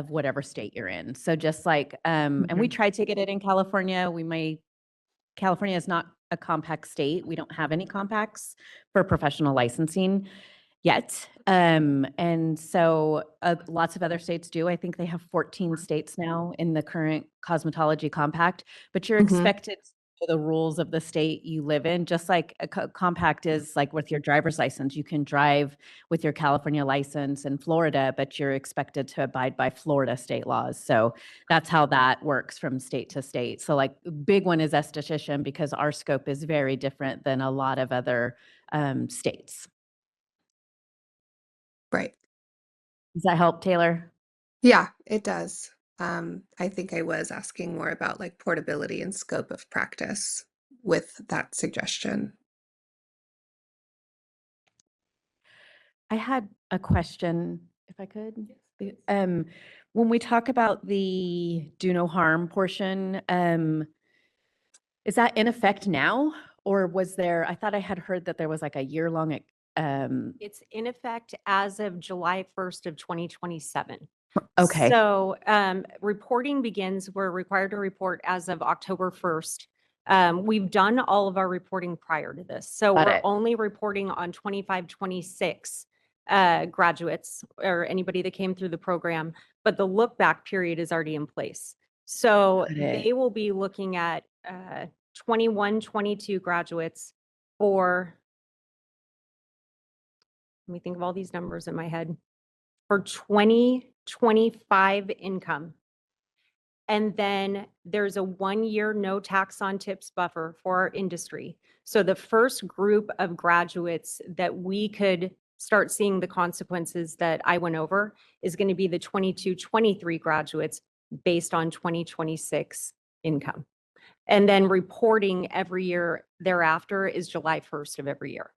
whatever state you're in. So just like, and we tried to get it in California, California is not a compact state. We don't have any compacts for professional licensing yet. And so lots of other states do. I think they have 14 states now in the current cosmetology compact, but you're expected to follow the rules of the state you live in, just like a compact is like with your driver's license. You can drive with your California license in Florida, but you're expected to abide by Florida state laws. So that's how that works from state to state. So like big one is esthetician because our scope is very different than a lot of other states. Right. Does that help, Taylor? Yeah, it does. I think I was asking more about like portability and scope of practice with that suggestion. I had a question, if I could. When we talk about the do no harm portion, is that in effect now? Or was there, I thought I had heard that there was like a year-long, It's in effect as of July 1st of 2027. okay. So reporting begins, we're required to report as of October 1st. We've done all of our reporting prior to this. So Got we're it. only reporting on 25, 26 graduates or anybody that came through the program, but the look back period is already in place. So Got it. they will be looking at 21, 22 graduates for, let me think of all these numbers in my head, for 2025 income. And then there's a 1-year no tax on tips buffer for our industry. So the first group of graduates that we could start seeing the consequences that I went over is going to be the 22, 23 graduates based on 2026 income. And then reporting every year thereafter is July 1st of every year.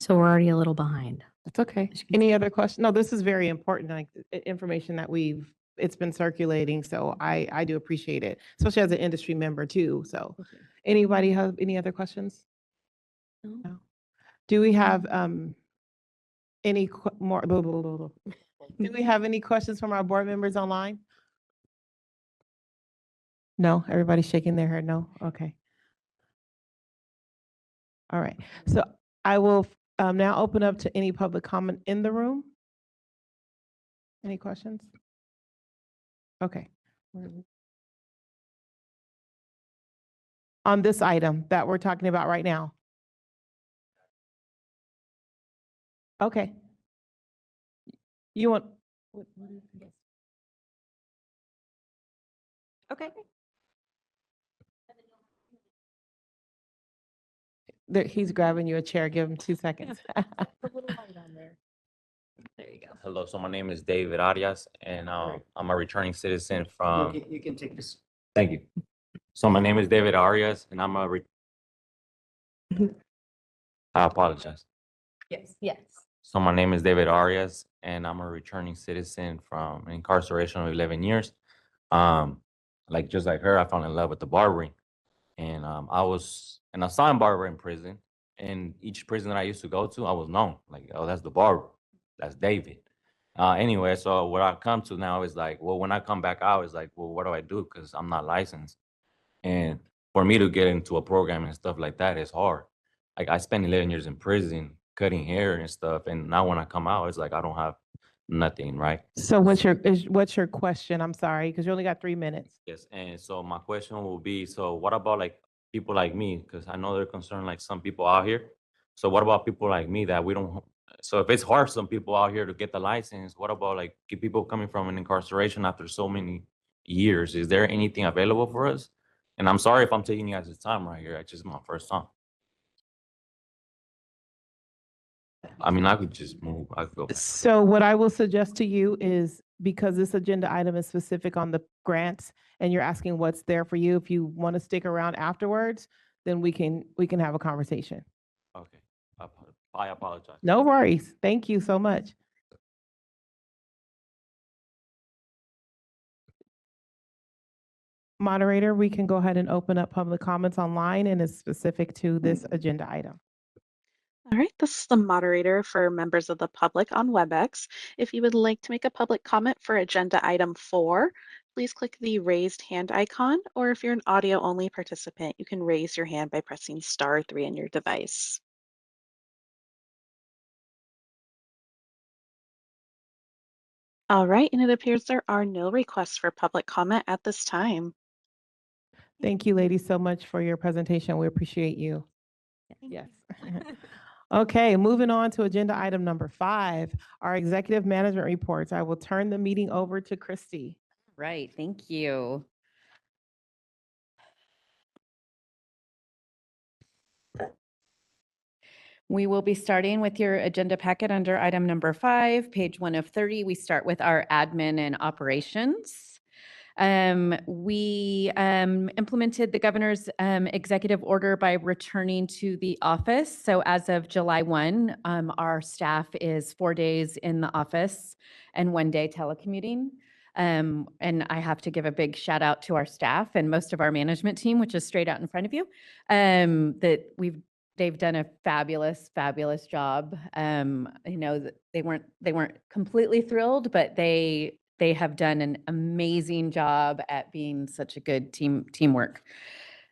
So we're already a little behind. That's okay. Any other questions? No, this is very important, like information that it's been circulating. So I do appreciate it, especially as an industry member too. So anybody have any other questions? No. Do we have any more? Do we have any questions from our board members online? No, everybody's shaking their head. No. Okay. All right. So I will now open up to any public comment in the room. Any questions? Okay. On this item that we're talking about right now. Okay. You want, Okay. He's grabbing you a chair. Give him 2 seconds. There you go. Hello, so my name is David Arias, and I'm a returning citizen from. You can take this. Thank you. So my name is David Arias, and I apologize. Yes. Yes. So my name is David Arias, and I'm a returning citizen from an incarceration of 11 years. Like just like her, I fell in love with the barbering, and I was an assigned barber in prison. And each prison that I used to go to, I was known like, oh, that's the barber, that's David. Anyway, so what I come to now is like, well, when I come back out, it's like, well, what do I do? Because I'm not licensed, and for me to get into a program and stuff like that is hard. Like I spent 11 years in prison cutting hair and stuff, and now when I come out, it's like I don't have nothing, right? So what's your question? I'm sorry, because you only got 3 minutes. Yes, and so my question will be, so what about like people like me? Because I know they're concerned like some people out here. So what about people like me that we don't? So if it's hard for some people out here to get the license, what about like people coming from an incarceration after so many years? Is there anything available for us? And I'm sorry if I'm taking you guys' time right here. It's just my first time. I mean, I could just move. I could go back. So what I will suggest to you is, because this agenda item is specific on the grants and you're asking what's there for you, if you want to stick around afterwards, then we can have a conversation. Okay, I apologize. No worries. Thank you so much. Moderator, we can go ahead and open up public comments online, and it's specific to this agenda item. All right, this is the moderator for members of the public on WebEx. If you would like to make a public comment for agenda item 4, please click the raised hand icon, or if you're an audio only participant, you can raise your hand by pressing *3 on your device. All right, and it appears there are no requests for public comment at this time. Thank you, ladies, so much for your presentation. We appreciate you. Yes. Okay, moving on to agenda item number 5, our executive management reports. I will turn the meeting over to Christy. Right, thank you. We will be starting with your agenda packet under item number 5, page 1 of 30. We start with our admin and operations. We implemented the governor's executive order by returning to the office. So as of July 1, our staff is 4 days in the office and 1 day telecommuting. And I have to give a big shout out to our staff and most of our management team, which is straight out in front of you, they've done a fabulous job. You know, they weren't completely thrilled, but they have done an amazing job at being such a good teamwork.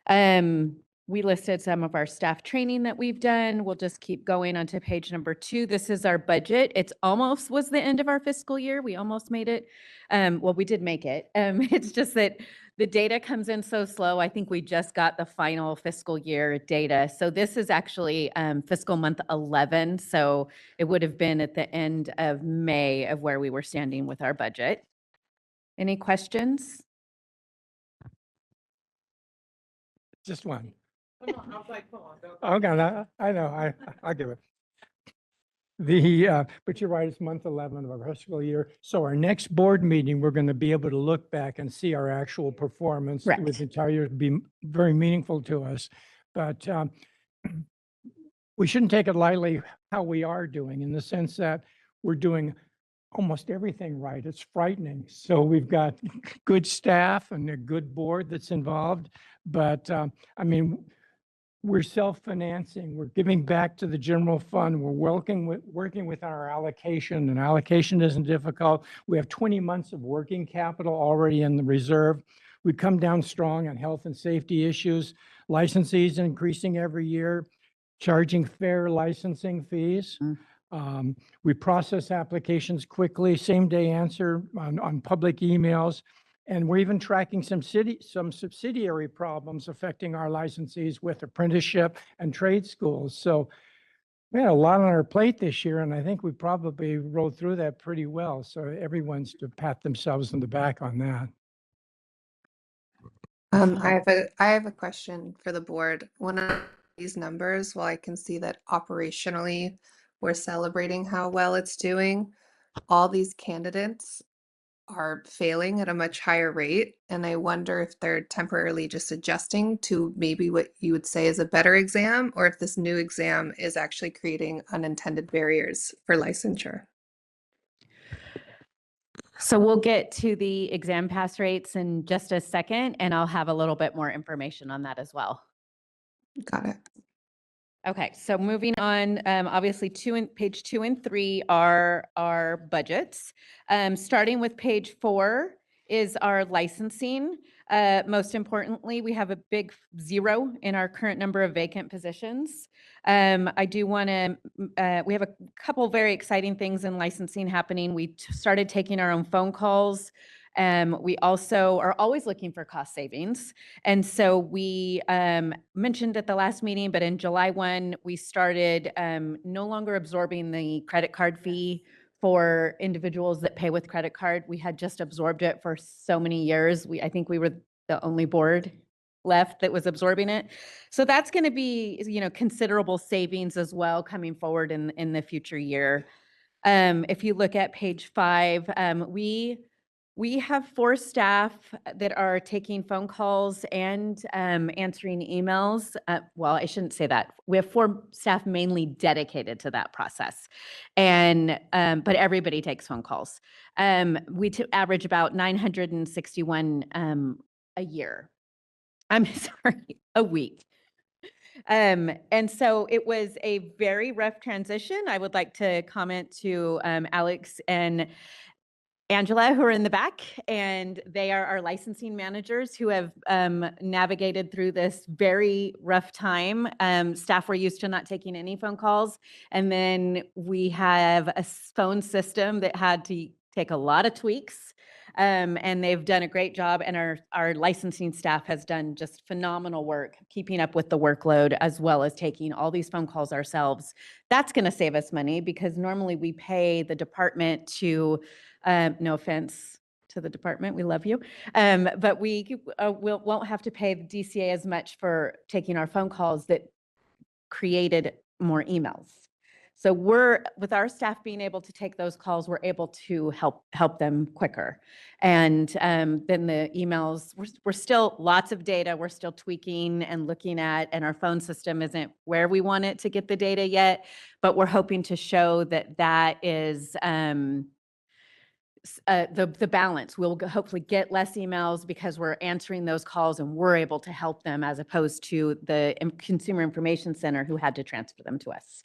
We listed some of our staff training that we've done. We'll just keep going onto page number 2. This is our budget. It's almost was the end of our fiscal year. We almost made it. Well, we did make it. It's just that the data comes in so slow. I think we just got the final fiscal year data. So this is actually fiscal month 11. So it would have been at the end of May of where we were standing with our budget. Any questions? Just one. I was like, come on. Okay, I know, I'll give it. But you're right, it's month 11 of our fiscal year. So our next board meeting, we're going to be able to look back and see our actual performance Correct. with the entire year, be very meaningful to us. But we shouldn't take it lightly how we are doing, in the sense that we're doing almost everything right. It's frightening. So we've got good staff and a good board that's involved. But I mean, we're self-financing. We're giving back to the general fund. We're working with our allocation, and allocation isn't difficult. We have 20 months of working capital already in the reserve. We come down strong on health and safety issues. Licensees increasing every year, charging fair licensing fees. We process applications quickly, same day answer on public emails. And we're even tracking some subsidiary problems affecting our licensees with apprenticeship and trade schools. So we had a lot on our plate this year, and I think we probably rode through that pretty well. So everyone's to pat themselves on the back on that. I have a question for the board. One of these numbers, while I can see that operationally we're celebrating how well it's doing, all these candidates are failing at a much higher rate. And I wonder if they're temporarily just adjusting to maybe what you would say is a better exam, or if this new exam is actually creating unintended barriers for licensure. So we'll get to the exam pass rates in just a second, and I'll have a little bit more information on that as well. Got it. Okay, so moving on, obviously page 2 and 3 are our budgets. Starting with page 4 is our licensing. Most importantly, we have a big 0 in our current number of vacant positions. I do want to, we have a couple very exciting things in licensing happening. We started taking our own phone calls. We also are always looking for cost savings. And so we mentioned at the last meeting, but in July 1, we started no longer absorbing the credit card fee for individuals that pay with credit card. We had just absorbed it for so many years. I think we were the only board left that was absorbing it. So that's going to be, considerable savings as well coming forward in the future year. If you look at page 5, we have 4 staff that are taking phone calls and answering emails. Well, I shouldn't say that. We have 4 staff mainly dedicated to that process, but everybody takes phone calls. We average about 961 a year. I'm sorry, a week. And so it was a very rough transition. I would like to comment to Alex and Angela, who are in the back, and they are our licensing managers who have navigated through this very rough time. Staff were used to not taking any phone calls, and then we have a phone system that had to take a lot of tweaks, and they've done a great job, and our licensing staff has done just phenomenal work keeping up with the workload as well as taking all these phone calls ourselves. That's going to save us money because normally we pay the department to no offense to the department, we love you. But we won't have to pay the DCA as much for taking our phone calls that created more emails. So with our staff being able to take those calls, we're able to help them quicker. And then the emails, we're still lots of data, we're still tweaking and looking at, and our phone system isn't where we want it to get the data yet, but we're hoping to show that is the balance. We'll hopefully get less emails because we're answering those calls and we're able to help them as opposed to the Consumer Information Center who had to transfer them to us.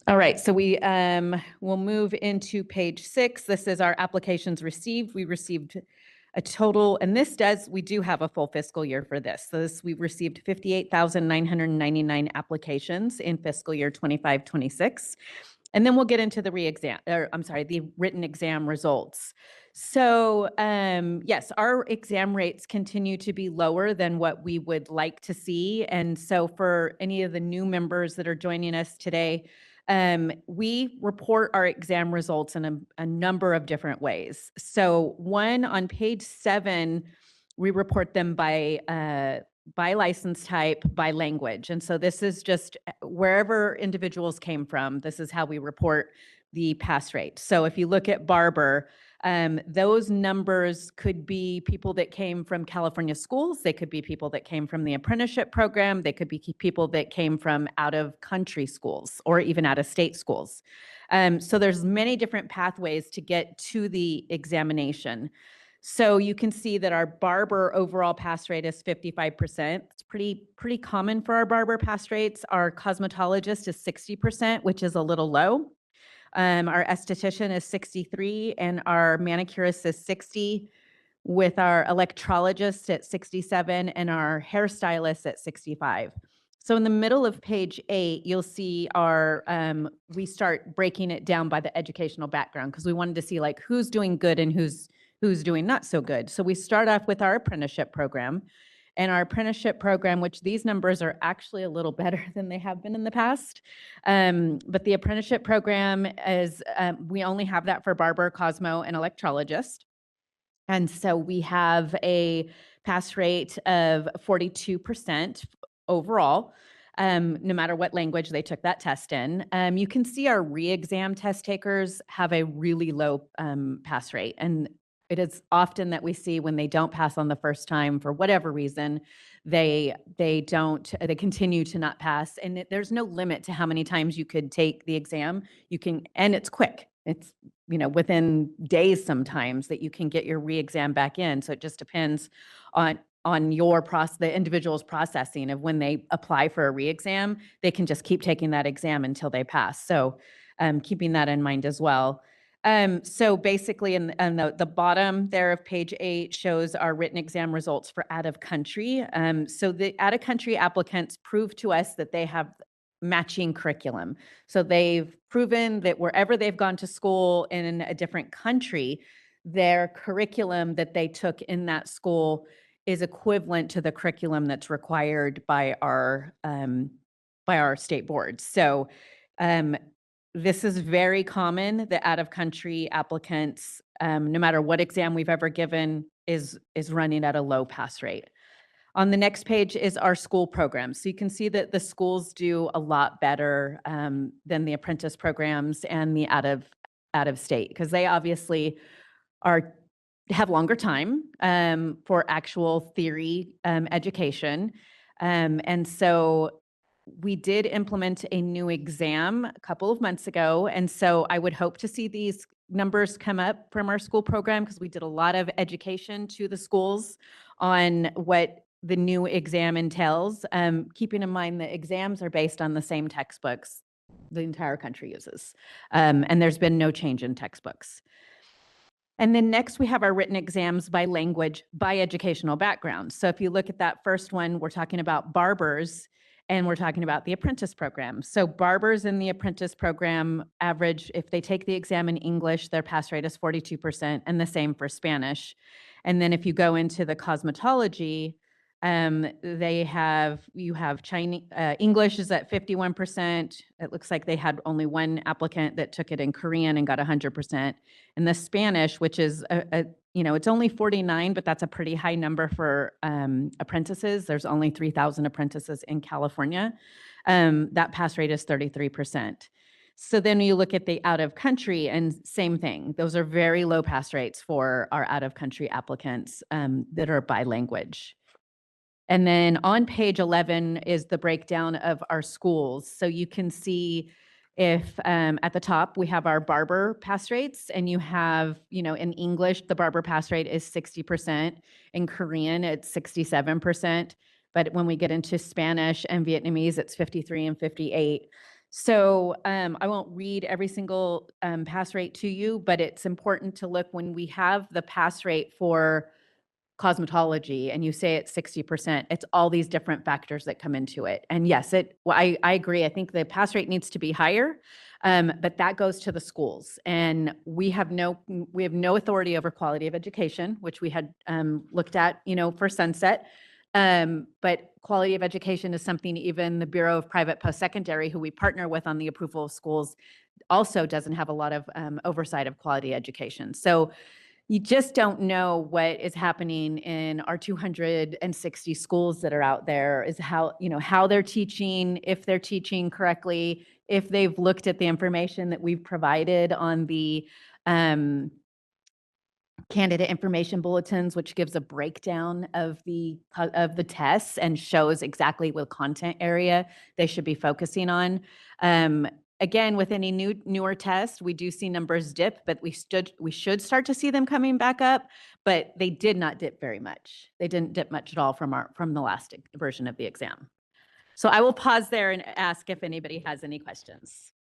All right, so we'll move into page 6. This is our applications received. We received a total, and we do have a full fiscal year for this. So we've received 58,999 applications in fiscal year 25-26. And then we'll get into the the written exam results. So yes, our exam rates continue to be lower than what we would like to see. And so for any of the new members that are joining us today, we report our exam results in a number of different ways. So one, on page 7, we report them by license type, by language. And so this is just wherever individuals came from, this is how we report the pass rate. So if you look at barber, those numbers could be people that came from California schools. They could be people that came from the apprenticeship program. They could be people that came from out of country schools or even out of state schools. So there's many different pathways to get to the examination. So you can see that our barber overall pass rate is 55%. It's pretty common for our barber pass rates. Our cosmetologist is 60%, which is a little low. Our esthetician is 63, and our manicurist is 60, with our electrologist at 67 and our hairstylist at 65. So in the middle of page 8, you'll see we start breaking it down by the educational background because we wanted to see like who's doing good and who's doing not so good. So we start off with our apprenticeship program. And our apprenticeship program, which these numbers are actually a little better than they have been in the past. But the apprenticeship program is, we only have that for barber, cosmo, and electrologist. And so we have a pass rate of 42% overall, no matter what language they took that test in. You can see our re-exam test takers have a really low pass rate. And it is often that we see when they don't pass on the first time for whatever reason, they continue to not pass. And there's no limit to how many times you could take the exam. You can, and it's quick. It's, within days sometimes that you can get your re-exam back in. So it just depends on the individual's processing of when they apply for a re-exam, they can just keep taking that exam until they pass. So keeping that in mind as well. So basically in the bottom there of page 8 shows our written exam results for out of country. So the out of country applicants prove to us that they have matching curriculum. So they've proven that wherever they've gone to school in a different country, their curriculum that they took in that school is equivalent to the curriculum that's required by our state boards. So this is very common that out-of-country applicants, no matter what exam we've ever given, is running at a low pass rate. On the next page is our school programs. So you can see that the schools do a lot better than the apprentice programs and the out of state, because they obviously have longer time for actual theory education. And so we did implement a new exam a couple of months ago. And so I would hope to see these numbers come up from our school program, because we did a lot of education to the schools on what the new exam entails. Keeping in mind that exams are based on the same textbooks the entire country uses. And there's been no change in textbooks. And then next we have our written exams by language, by educational background. So if you look at that first one, we're talking about barbers and we're talking about the apprentice program. So barbers in the apprentice program average, if they take the exam in English, their pass rate is 42%, and the same for Spanish. And then if you go into the cosmetology, you have Chinese, English is at 51%. It looks like they had only one applicant that took it in Korean and got 100%. And the Spanish, which is it's only 49, but that's a pretty high number for apprentices. There's only 3,000 apprentices in California. That pass rate is 33%. So then you look at the out of country and same thing. Those are very low pass rates for our out of country applicants that are by language. And then on page 11 is the breakdown of our schools. So you can see if at the top we have our barber pass rates, and you have, in English, the barber pass rate is 60%. In Korean, it's 67%. But when we get into Spanish and Vietnamese, it's 53 and 58. So I won't read every single pass rate to you, but it's important to look when we have the pass rate for cosmetology and you say it's 60%, it's all these different factors that come into it. And yes, I agree. I think the pass rate needs to be higher, but that goes to the schools. And we have no authority over quality of education, which we had looked at, for Sunset. But quality of education is something even the Bureau of Private Post-Secondary, who we partner with on the approval of schools, also doesn't have a lot of oversight of quality education. So you just don't know what is happening in our 260 schools that are out there, is how they're teaching, if they're teaching correctly, if they've looked at the information that we've provided on the candidate information bulletins, which gives a breakdown of the tests and shows exactly what content area they should be focusing on. Again, with any newer test, we do see numbers dip, but we should start to see them coming back up, but they did not dip very much. They didn't dip much at all from the last version of the exam. So I will pause there and ask if anybody has any questions.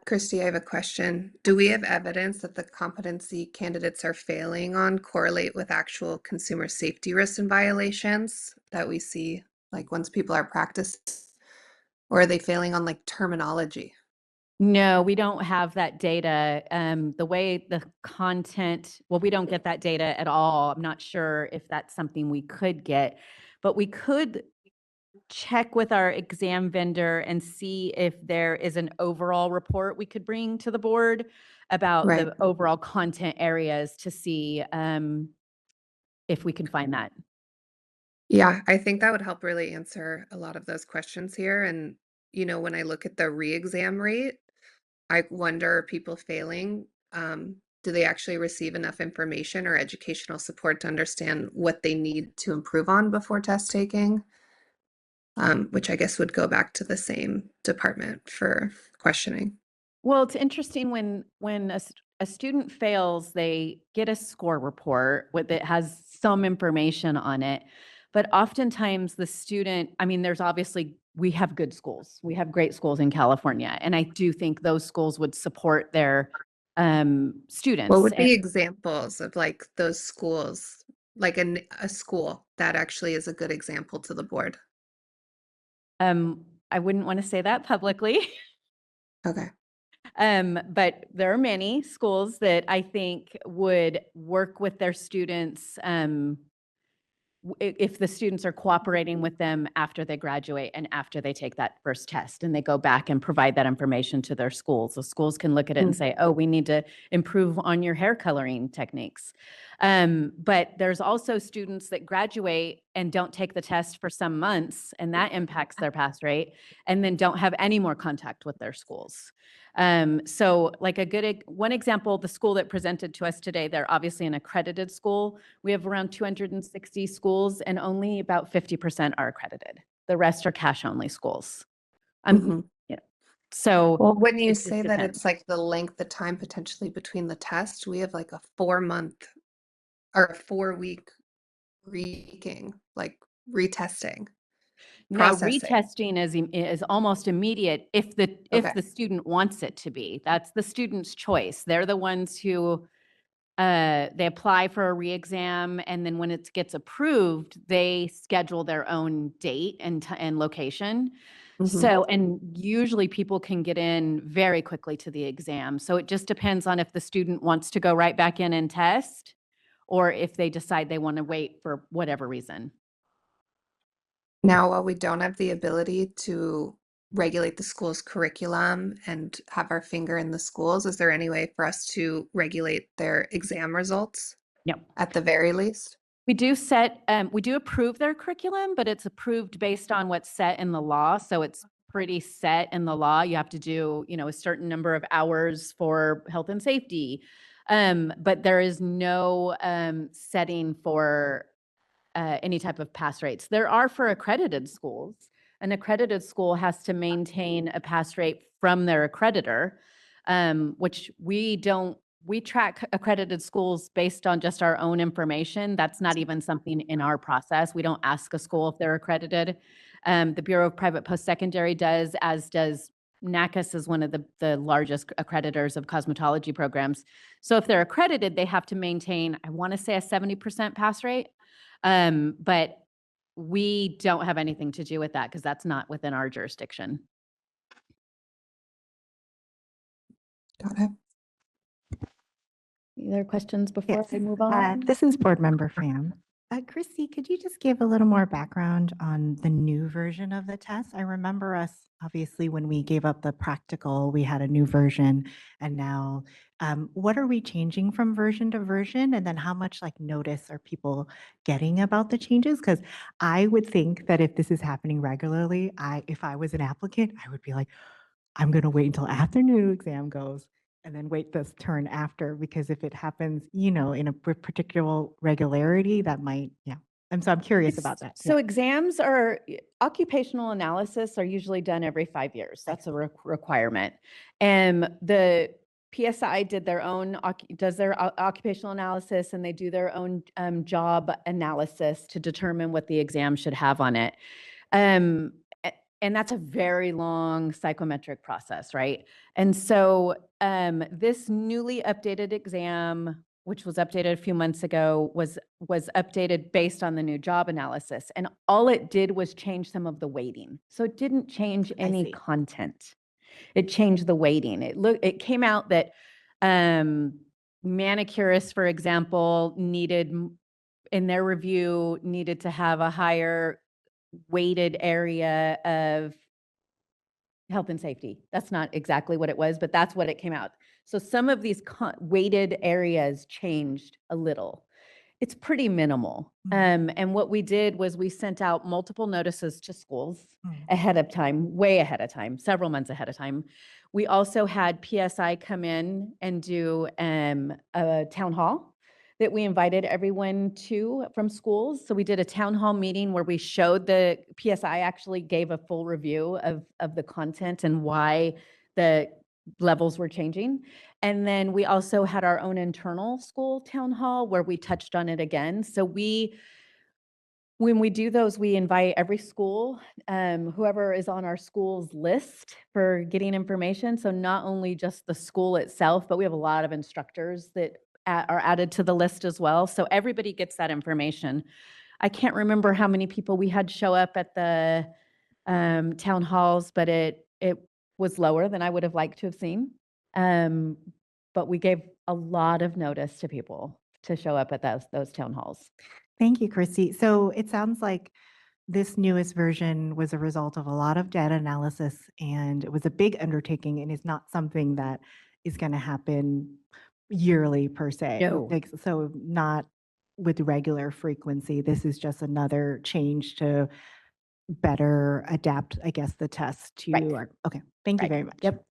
Christy, I have a question. Do we have evidence that the competency candidates are failing on correlate with actual consumer safety risks and violations that we see, like once people are practiced? Or are they failing on like terminology? No, we don't have that data. The way the content, we don't get that data at all. I'm not sure if that's something we could get, but we could check with our exam vendor and see if there is an overall report we could bring to the board. about Right. the overall content areas to see if we can find that. Yeah, I think that would help really answer a lot of those questions here. And, when I look at the re-exam rate, I wonder, are people failing? Do they actually receive enough information or educational support to understand what they need to improve on before test taking? Which I guess would go back to the same department for questioning. Well, it's interesting when a student fails, they get a score report that has some information on it. But oftentimes the student, I mean, we have good schools. We have great schools in California. And I do think those schools would support their students. What would be examples of like those schools, like a school that actually is a good example to the board? I wouldn't want to say that publicly. Okay. But there are many schools that I think would work with their students if the students are cooperating with them after they graduate and after they take that first test, and they go back and provide that information to their schools. The schools can look at it and say, oh, we need to improve on your hair coloring techniques. But there's also students that graduate and don't take the test for some months, and that impacts their pass rate, and then don't have any more contact with their schools. So like one example, the school that presented to us today, they're obviously an accredited school. We have around 260 schools and only about 50% are accredited. The rest are cash only schools. So well, when you it just say that depends. it's like the length of time potentially between the tests, we have like a 4-month or a 4-week like retesting. Now, processing. retesting is almost immediate if Okay. the student wants it to be. That's the student's choice. They're the ones who they apply for a re-exam, and then when it gets approved, they schedule their own date and location. So, and usually people can get in very quickly to the exam. So it just depends on if the student wants to go right back in and test, or if they decide they want to wait for whatever reason. Now, while we don't have the ability to regulate the school's curriculum and have our finger in the schools, is there any way for us to regulate their exam results? No. At the very least? We do approve their curriculum, but it's approved based on what's set in the law. So it's pretty set in the law. You have to do, a certain number of hours for health and safety. But there is no setting for any type of pass rates. There are for accredited schools. An accredited school has to maintain a pass rate from their accreditor, which we don't. We track accredited schools based on just our own information. That's not even something in our process. We don't ask a school if they're accredited. The Bureau of Private Post-Secondary does, as does NACAS is one of the largest accreditors of cosmetology programs. So if they're accredited, they have to maintain, I want to say, a 70% pass rate. But we don't have anything to do with that because that's not within our jurisdiction. Got it. Any other questions before Yes. I move on? This is Board Member Pham. Christy, could you just give a little more background on the new version of the test? I remember us, obviously, when we gave up the practical, we had a new version. And now, what are we changing from version to version? And then how much notice are people getting about the changes? Because I would think that if this is happening regularly, if I was an applicant, I would be like, I'm going to wait until after new exam goes and then wait this turn after, because if it happens, in a particular regularity, that might, And so I'm curious about that. So exams occupational analysis are usually done every 5 years. That's a requirement. And the PSI does their occupational analysis, and they do their own job analysis to determine what the exam should have on it. And that's a very long psychometric process, right? And so this newly updated exam, which was updated a few months ago, was updated based on the new job analysis. And all it did was change some of the weighting. So it didn't change any content. It changed the weighting. It came out that manicurists, for example, in their review, needed to have a higher weighted area of health and safety. That's not exactly what it was, but that's what it came out. So some of these weighted areas changed a little. It's pretty minimal. And what we did was we sent out multiple notices to schools ahead of time, way ahead of time, several months ahead of time. We also had PSI come in and do a town hall that we invited everyone to from schools. So we did a town hall meeting where we showed the PSI actually gave a full review of the content and why the levels were changing. And then we also had our own internal school town hall where we touched on it again. So when we do those, we invite every school, whoever is on our school's list for getting information. So not only just the school itself, but we have a lot of instructors that are added to the list as well. So everybody gets that information. I can't remember how many people we had show up at the town halls, but it was lower than I would have liked to have seen. But we gave a lot of notice to people to show up at those town halls. Thank you, Christy. So it sounds like this newest version was a result of a lot of data analysis, and it was a big undertaking and is not something that is going to happen yearly per se. No. Like, so not with regular frequency. This is just another change to better adapt, I guess, the test to Right. our, okay. Thank you Right. very much. Yep.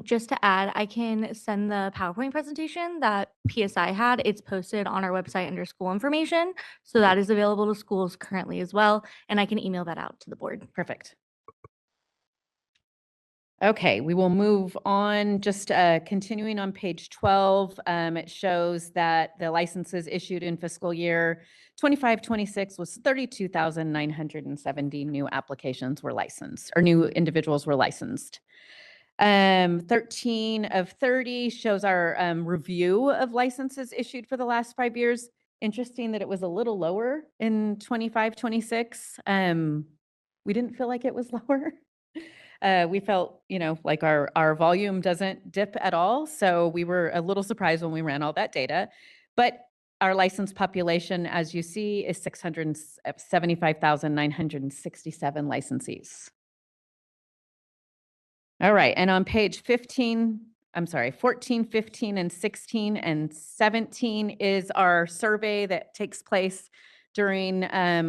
Just to add, I can send the PowerPoint presentation that PSI had. It's posted on our website under school information. So that is available to schools currently as well. And I can email that out to the board. Perfect. Okay, we will move on. Just continuing on page 12, it shows that the licenses issued in fiscal year 25-26 was 32,970 new applications were licensed, or new individuals were licensed. 13 of 30 shows our review of licenses issued for the last 5 years. Interesting that it was a little lower in 25-26. We didn't feel like it was lower. We felt, like our volume doesn't dip at all. So we were a little surprised when we ran all that data. But our licensed population, as you see, is 675,967 licensees. All right, and on page 14, 15, and 16, and 17 is our survey that takes place during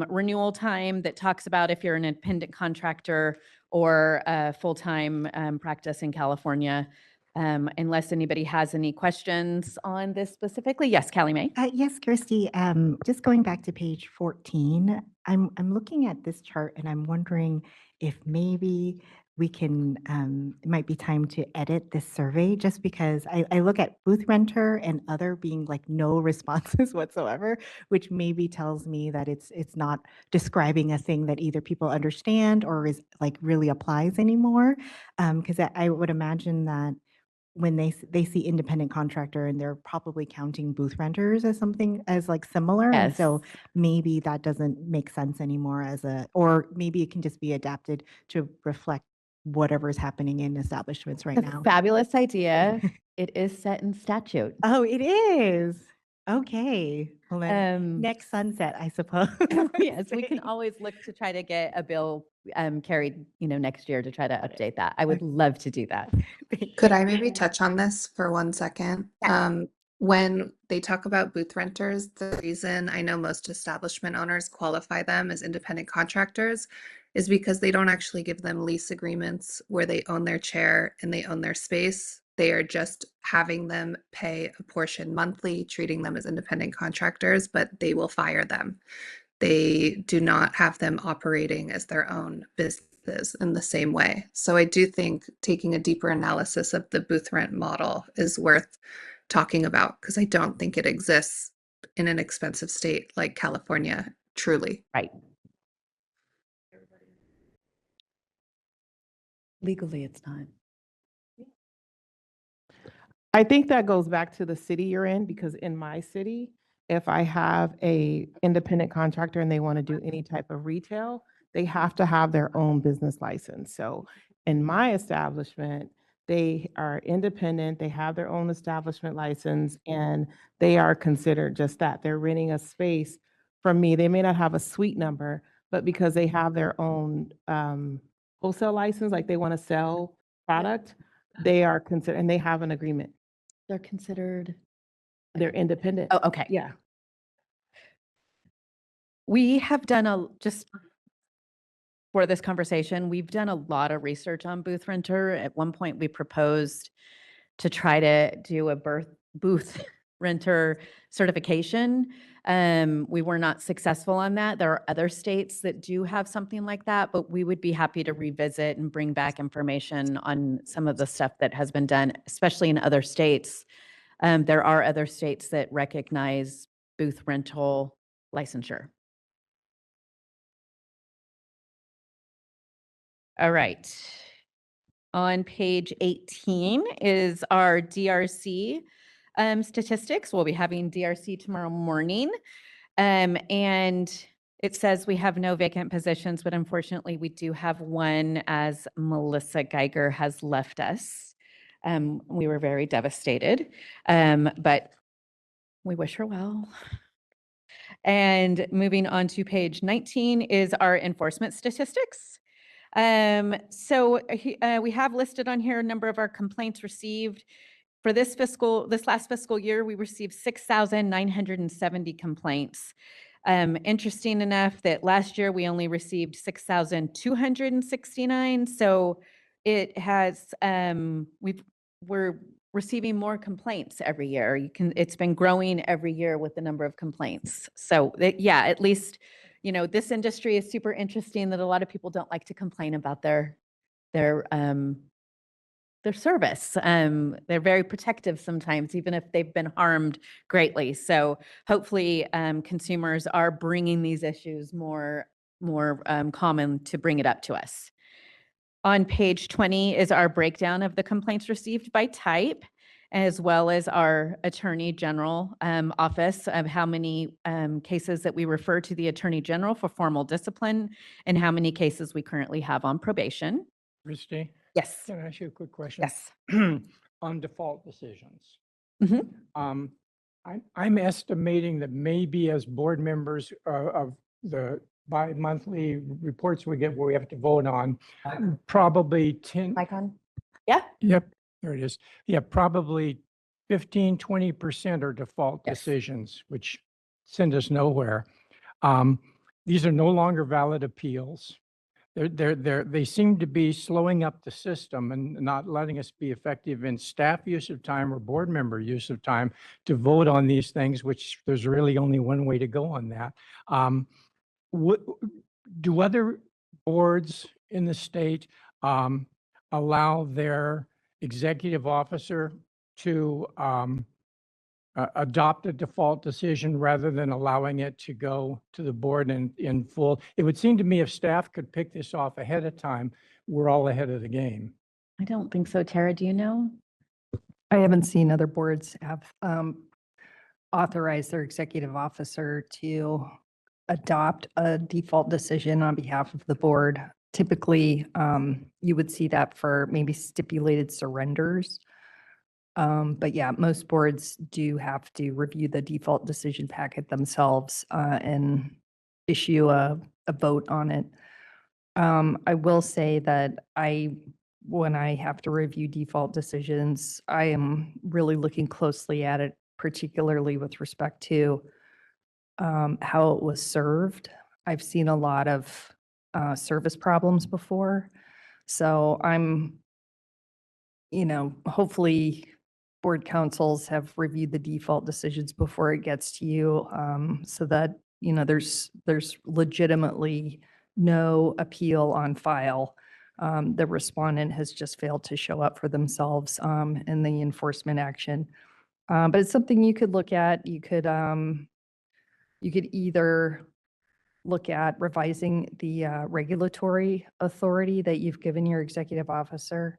renewal time that talks about if you're an independent contractor or a full-time practice in California. Unless anybody has any questions on this specifically. Yes, Callie Mae. Yes, Kirsty, just going back to page 14, I'm looking at this chart and I'm wondering if maybe we can, it might be time to edit this survey, just because I look at booth renter and other being like no responses whatsoever, which maybe tells me that it's not describing a thing that either people understand or is like really applies anymore. Because I would imagine that when they see independent contractor and they're probably counting booth renters as something as like similar. And so maybe that doesn't make sense anymore or maybe it can just be adapted to reflect whatever is happening in establishments right now. Fabulous idea. It is set in statute. Oh, it is. Okay. Well, then next sunset, I suppose. Yes, we can always look to try to get a bill carried, next year to try to update that. I would love to do that. Could I maybe touch on this for 1 second? When they talk about booth renters, the reason I know most establishment owners qualify them as independent contractors is because they don't actually give them lease agreements where they own their chair and they own their space. They are just having them pay a portion monthly, treating them as independent contractors, but they will fire them. They do not have them operating as their own businesses in the same way. So I do think taking a deeper analysis of the booth rent model is worth talking about, because I don't think it exists in an expensive state like California, truly. Right. Legally, it's not. I think that goes back to the city you're in, because in my city, if I have a independent contractor and they want to do any type of retail, they have to have their own business license. So in my establishment, they are independent, they have their own establishment license, and they are considered just that. They're renting a space from me. They may not have a suite number, but because they have their own wholesale license, like they want to sell product, They are considered, and they have an agreement. They're considered. They're independent. Oh, okay. Yeah. We have done just for this conversation, we've done a lot of research on booth renter. At one point, we proposed to try to do a booth renter certification. We were not successful on that. There are other states that do have something like that, but we would be happy to revisit and bring back information on some of the stuff that has been done, especially in other states. There are other states that recognize booth rental licensure. All right. On page 18 is our DRC statistics. We'll be having DRC tomorrow morning. And it says we have no vacant positions, but unfortunately we do have one, as Melissa Geiger has left us. We were very devastated, but we wish her well. And moving on to page 19 is our enforcement statistics. We have listed on here a number of our complaints received. For this last fiscal year, we received 6,970 complaints. Interesting enough that last year we only received 6,269. So it has, we're receiving more complaints every year. It's been growing every year with the number of complaints. So yeah, at least, this industry is super interesting that a lot of people don't like to complain about their service. They're very protective sometimes, even if they've been harmed greatly. So hopefully consumers are bringing these issues more common to bring it up to us. On page 20 is our breakdown of the complaints received by type, as well as our Attorney General office of how many cases that we refer to the Attorney General for formal discipline and how many cases we currently have on probation. Christie, Yes. can I ask you a quick question? Yes. On default decisions. Mhm. I'm estimating that maybe as board members of the bi-monthly reports we get where we have to vote on, probably 10. Icon? Yeah. Yep, there it is. Yeah, probably 15-20% are default Yes. decisions, which send us nowhere. These are no longer valid appeals. They seem to be slowing up the system and not letting us be effective in staff use of time or board member use of time to vote on these things, which there's really only one way to go on that. Do other boards in the state allow their executive officer to adopt a default decision rather than allowing it to go to the board in full? It would seem to me if staff could pick this off ahead of time, we're all ahead of the game. I don't think so. Tara, do you know? I haven't seen other boards have authorized their executive officer to adopt a default decision on behalf of the board. Typically, you would see that for maybe stipulated surrenders. But yeah, most boards do have to review the default decision packet themselves and issue a vote on it. I will say that when I have to review default decisions, I am really looking closely at it, particularly with respect to how it was served. I've seen a lot of service problems before. So hopefully board councils have reviewed the default decisions before it gets to you, so that, there's legitimately no appeal on file. The respondent has just failed to show up for themselves in the enforcement action. But it's something you could look at. You could either look at revising the regulatory authority that you've given your executive officer.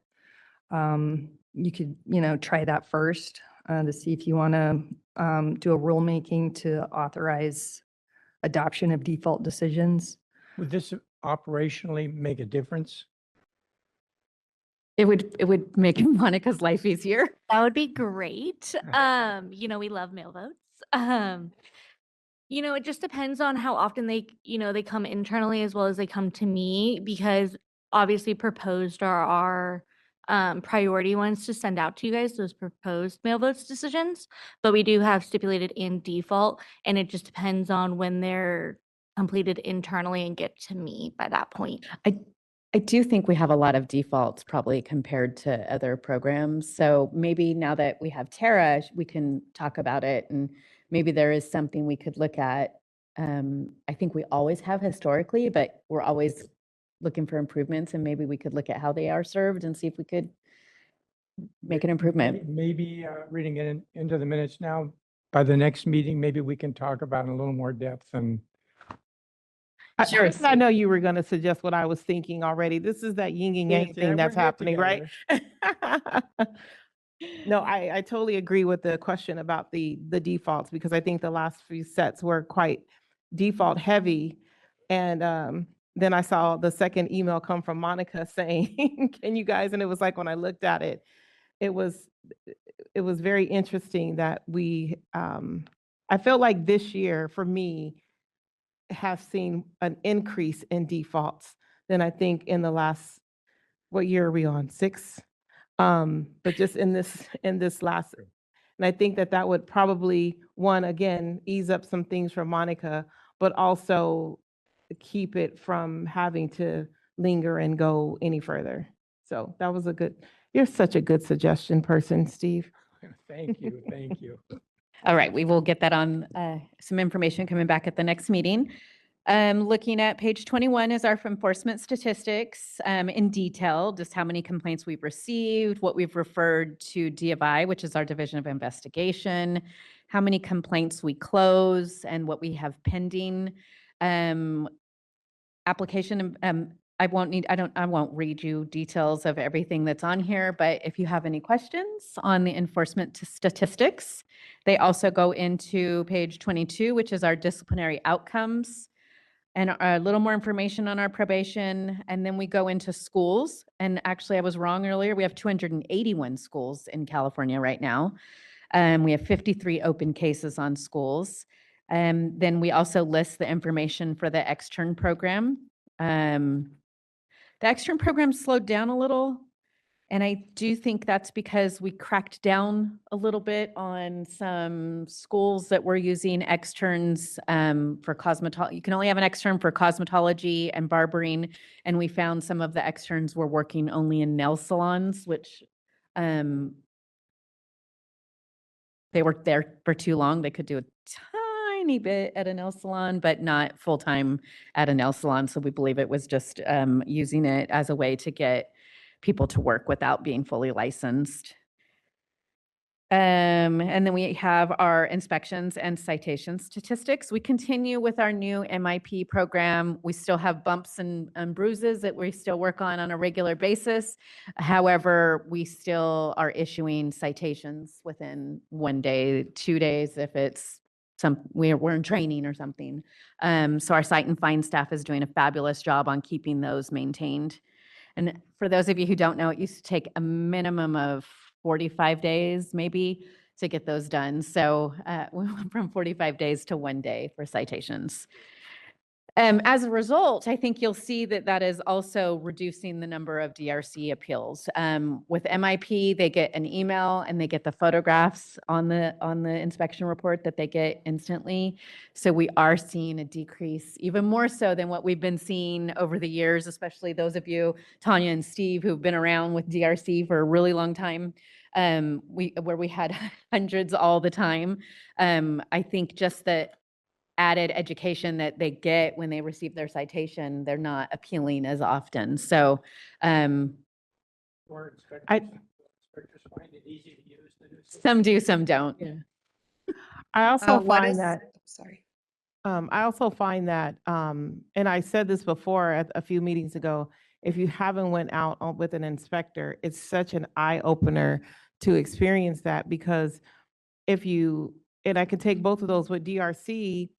You could, try that first to see if you want to do a rulemaking to authorize adoption of default decisions. Would this operationally make a difference? It would make Monica's life easier. That would be great. We love mail votes. It just depends on how often they come internally as well as they come to me, because obviously proposed are our priority ones to send out to you guys, those proposed mail votes decisions. But we do have stipulated in default, and it just depends on when they're completed internally and get to me by that point. I do think we have a lot of defaults probably compared to other programs. So maybe now that we have Tara, we can talk about it and maybe there is something we could look at. I think we always have historically, but we're always looking for improvements and maybe we could look at how they are served and see if we could make an improvement. Maybe reading it into the minutes now, by the next meeting, maybe we can talk about in a little more depth and Sure. I know you were going to suggest what I was thinking already. This is that yin and yang thing that's happening, right? No, I totally agree with the question about the defaults because I think the last few sets were quite default heavy. And then I saw the second email come from Monica saying, can you guys, and it was like when I looked at it, it was very interesting that we, I felt like this year for me have seen an increase in defaults than I think in the last, what year are we on? 6? But just in this last, and I think that would probably, one, again, ease up some things for Monica, but also keep it from having to linger and go any further. So that was you're such a good suggestion person, Steve. Thank you, thank you. All right, we will get that on some information coming back at the next meeting. Looking at page 21 is our enforcement statistics in detail, just how many complaints we've received, what we've referred to DFI, which is our Division of Investigation, how many complaints we close, and what we have pending. Application, I won't read you details of everything that's on here, but if you have any questions on the enforcement statistics, they also go into page 22, which is our disciplinary outcomes and a little more information on our probation. And then we go into schools. And actually, I was wrong earlier. We have 281 schools in California right now. We have 53 open cases on schools. Then we also list the information for the extern program. The extern program slowed down a little. And I do think that's because we cracked down a little bit on some schools that were using externs for cosmetology. You can only have an extern for cosmetology and barbering. And we found some of the externs were working only in nail salons, which they were there for too long. They could do a tiny bit at a nail salon, but not full-time at a nail salon. So we believe it was just using it as a way to get people to work without being fully licensed. And then we have our inspections and citation statistics. We continue with our new MIP program. We still have bumps and bruises that we still work on a regular basis. However, we still are issuing citations within 1 day, 2 days if it's we're in training or something. So our cite and fine staff is doing a fabulous job on keeping those maintained. And for those of you who don't know, it used to take a minimum of 45 days maybe to get those done. So we went from 45 days to 1 day for citations. As a result, I think you'll see that is also reducing the number of DRC appeals. With MIP, they get an email and they get the photographs on the inspection report that they get instantly. So we are seeing a decrease, even more so than what we've been seeing over the years, especially those of you, Tanya and Steve, who've been around with DRC for a really long time, where we had hundreds all the time. I think just that added education that they get when they receive their citation, they're not appealing as often. So Inspectors find it easy to use. Some do, some don't. Yeah. I also find that, and I said this before at a few meetings ago, if you haven't went out with an inspector, it's such an eye opener to experience that because and I can take both of those with DRC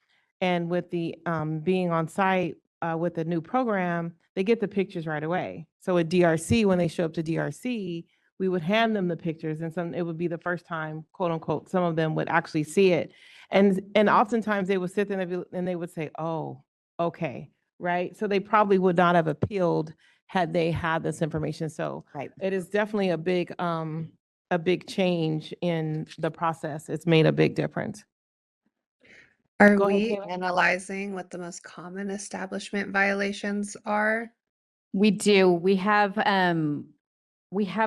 and with the being on site with the new program, they get the pictures right away. So at DRC, when they show up to DRC, we would hand them the pictures and it would be the first time, quote unquote, some of them would actually see it. And oftentimes they would sit there and they would say, oh, okay, right? So they probably would not have appealed had they had this information. So Right. it is definitely a big change in the process. It's made a big difference. Are Go ahead, we Taylor. analyzing what the most common establishment violations are? We do. We have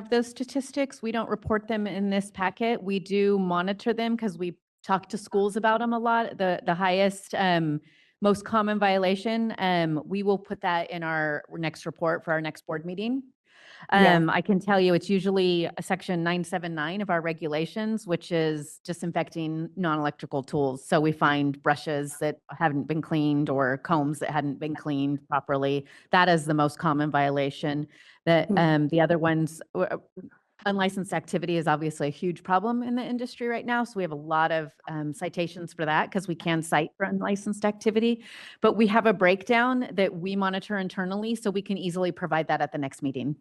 those statistics. We don't report them in this packet. We do monitor them because we talk to schools about them a lot. The highest, most common violation, we will put that in our next report for our next board meeting. Yeah. I can tell you it's usually a section 979 of our regulations, which is disinfecting non-electrical tools. So we find brushes that haven't been cleaned or combs that hadn't been cleaned properly. That is the most common violation. That the other ones, unlicensed activity is obviously a huge problem in the industry right now. So we have a lot of citations for that because we can cite for unlicensed activity. But we have a breakdown that we monitor internally, so we can easily provide that at the next meeting.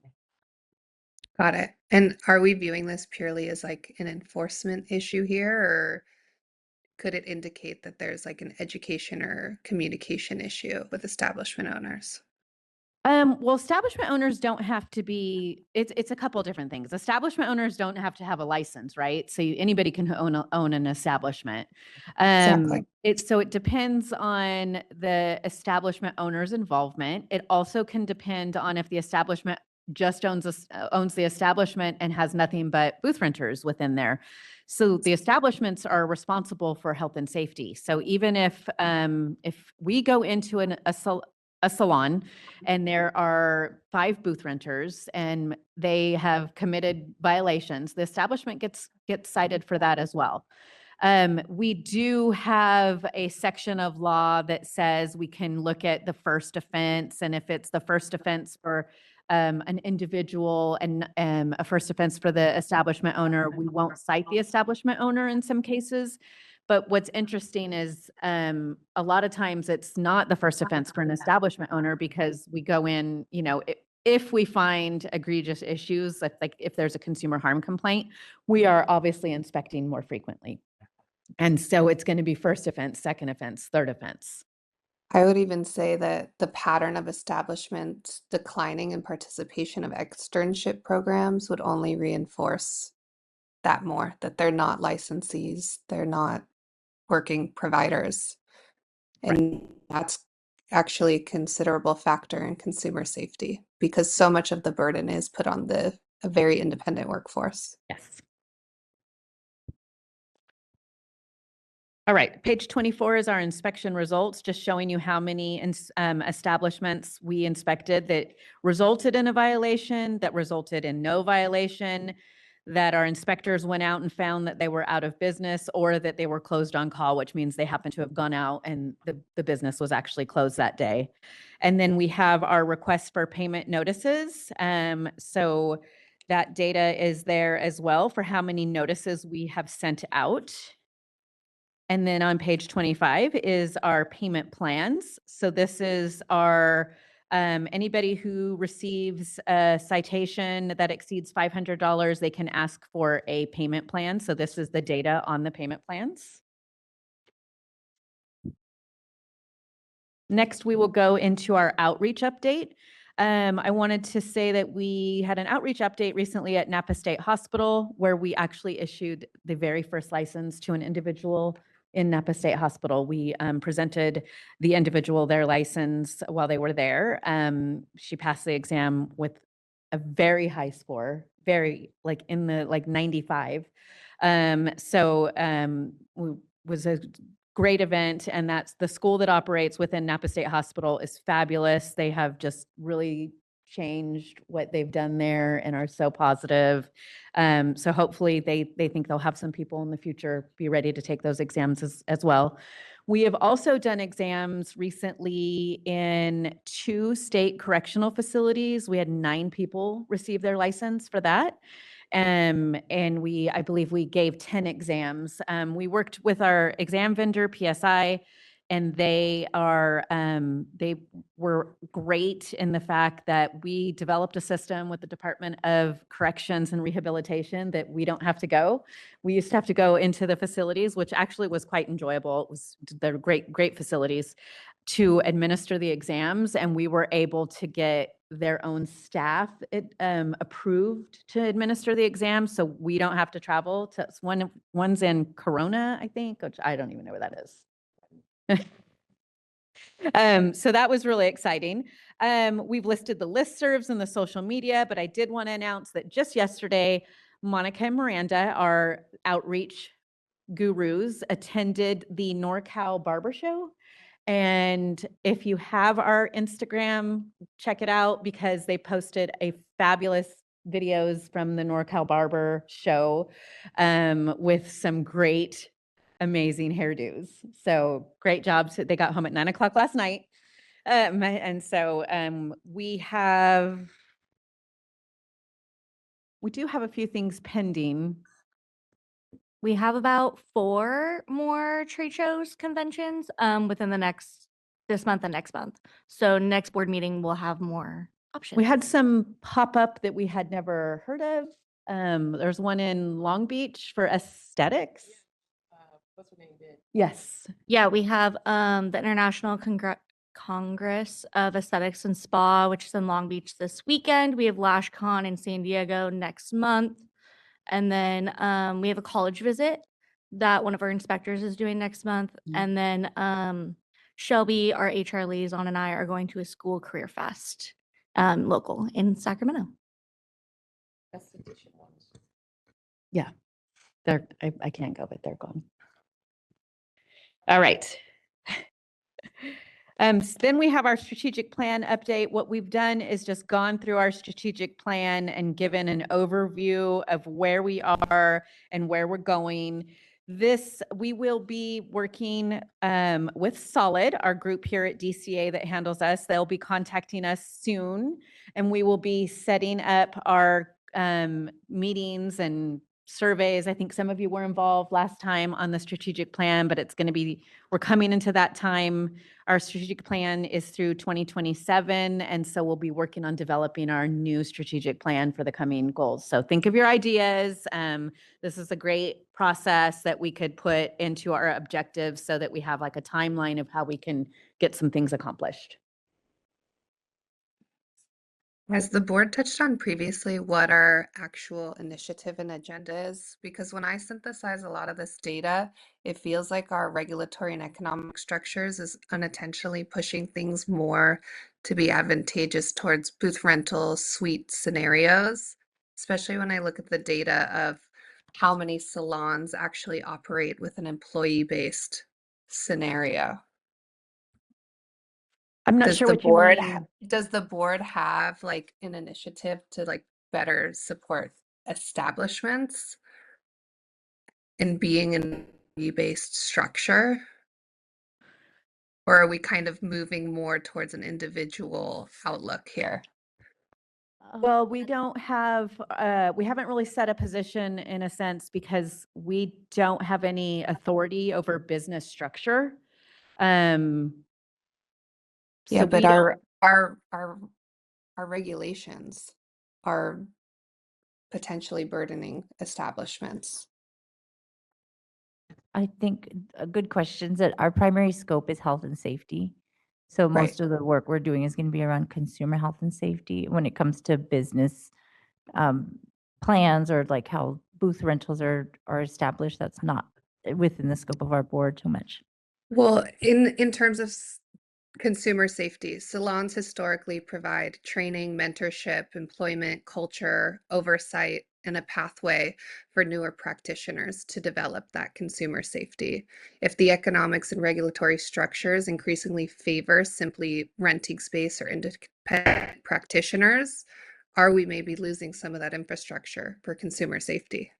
Got it. And are we viewing this purely as like an enforcement issue here, or could it indicate that there's like an education or communication issue with establishment owners? Well, establishment owners don't have to be, it's a couple different things. Establishment owners don't have to have a license, right? So anybody can own an establishment. Exactly. So it depends on the establishment owner's involvement. It also can depend on if the establishment just owns the establishment and has nothing but booth renters within there. So the establishments are responsible for health and safety. So even if we go into a salon and there are 5 booth renters and they have committed violations, the establishment gets cited for that as well. We do have a section of law that says we can look at the first offense, and if it's the first offense for an individual and a first offense for the establishment owner, we won't cite the establishment owner in some cases. But what's interesting is a lot of times it's not the first offense for an establishment owner because we go in, if we find egregious issues, like if there's a consumer harm complaint, we are obviously inspecting more frequently. And so it's going to be first offense, second offense, third offense. I would even say that the pattern of establishment declining in participation of externship programs would only reinforce that more, that they're not licensees, they're not working providers. And that's actually a considerable factor in consumer safety because so much of the burden is put on a very independent workforce. Yes. All right, page 24 is our inspection results, just showing you how many establishments we inspected that resulted in a violation, that resulted in no violation, that our inspectors went out and found that they were out of business or that they were closed on call, which means they happened to have gone out and the business was actually closed that day. And then we have our requests for payment notices. So that data is there as well for how many notices we have sent out. And then on page 25 is our payment plans. So this is our, anybody who receives a citation that exceeds $500, they can ask for a payment plan. So this is the data on the payment plans. Next, we will go into our outreach update. I wanted to say that we had an outreach update recently at Napa State Hospital where we actually issued the very first license to an individual in Napa State Hospital. We presented the individual their license while they were there. She passed the exam with a very high score, very in the 95. Was a great event, and that's the school that operates within Napa State Hospital is fabulous. They have just really changed what they've done there and are so positive. So hopefully they think they'll have some people in the future be ready to take those exams as well. We have also done exams recently in 2 state correctional facilities. We had 9 people receive their license for that. And I believe we gave 10 exams. We worked with our exam vendor, PSI, and they were great in the fact that we developed a system with the Department of Corrections and Rehabilitation that we don't have to go. We used to have to go into the facilities, which actually was quite enjoyable. They're great facilities to administer the exams, and we were able to get their own staff approved to administer the exam, so we don't have to travel to, one's in Corona, I think, which I don't even know where that is. So that was really exciting. We've listed the listservs and the social media, but I did want to announce that just yesterday, Monica and Miranda, our outreach gurus, attended the NorCal Barber Show. And if you have our Instagram, check it out because they posted a fabulous videos from the NorCal Barber Show with some great, amazing hairdos. So great job. They got home at 9 o'clock last night. And so we do have a few things pending. We have about 4 more trade shows, conventions, within this month and next month. So next board meeting, we'll have more options. We had some pop up that we had never heard of. There's one in Long Beach for aesthetics. What's her name? Yes. Yeah, we have the International Congress of Aesthetics and Spa, which is in Long Beach this weekend. We have LashCon in San Diego next month. And then we have a college visit that one of our inspectors is doing next month. And then Shelby, our HR liaison, and I are going to a school career fest local in Sacramento. Yeah. I can't go, but they're gone. All right. Then we have our strategic plan update. What we've done is just gone through our strategic plan and given an overview of where we are and where we're going. We will be working with Solid, our group here at DCA that handles us. They'll be contacting us soon, and we will be setting up our meetings and surveys. I think some of you were involved last time on the strategic plan, but we're coming into that time. Our strategic plan is through 2027, and so we'll be working on developing our new strategic plan for the coming goals. So think of your ideas. This is a great process that we could put into our objectives so that we have like a timeline of how we can get some things accomplished. Has the board touched on previously what our actual initiative and agenda is? Because when I synthesize a lot of this data, it feels like our regulatory and economic structures is unintentionally pushing things more to be advantageous towards booth rental suite scenarios, especially when I look at the data of how many salons actually operate with an employee-based scenario. I'm not Does sure the what you board mean. does the board have like an initiative to like better support establishments in being an employee-based structure? Or are we kind of moving more towards an individual outlook here? Well, we haven't really set a position in a sense because we don't have any authority over business structure. Yeah, So but we don't- our regulations are potentially burdening establishments. I think a good question is that our primary scope is health and safety. So Right. most of the work we're doing is going to be around consumer health and safety. When it comes to business plans or like how booth rentals are established, that's not within the scope of our board too much. Well, in terms of consumer safety, salons historically provide training, mentorship, employment, culture, oversight, and a pathway for newer practitioners to develop that consumer safety. If the economics and regulatory structures increasingly favor simply renting space or independent practitioners, are we maybe losing some of that infrastructure for consumer safety?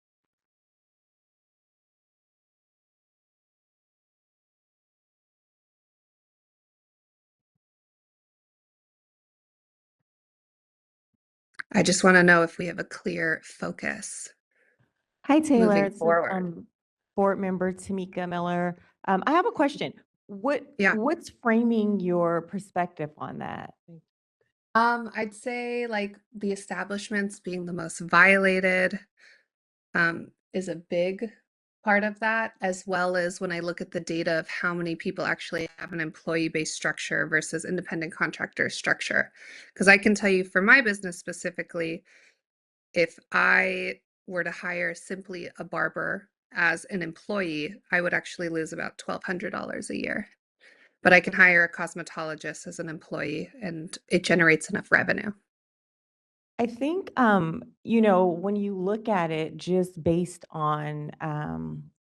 I just want to know if we have a clear focus. Hi, Taylor. Moving This is, forward. Board Member Tamika Miller. I have a question. Yeah. What's framing your perspective on that? I'd say like the establishments being the most violated is a big part of that, as well as when I look at the data of how many people actually have an employee-based structure versus independent contractor structure. Because I can tell you for my business specifically, if I were to hire simply a barber as an employee, I would actually lose about $1,200 a year. But I can hire a cosmetologist as an employee and it generates enough revenue. I think, when you look at it just based on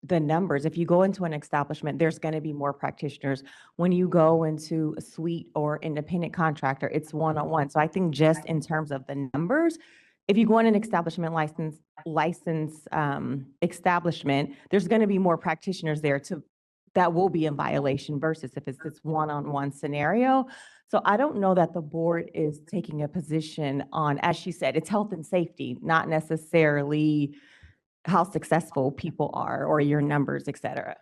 the numbers, if you go into an establishment, there's going to be more practitioners. When you go into a suite or independent contractor, it's one-on-one. So I think just in terms of the numbers, if you go in an establishment license establishment, there's going to be more practitioners there that will be in violation versus if it's this one-on-one scenario. So I don't know that the board is taking a position on, as she said, it's health and safety, not necessarily how successful people are or your numbers, et cetera.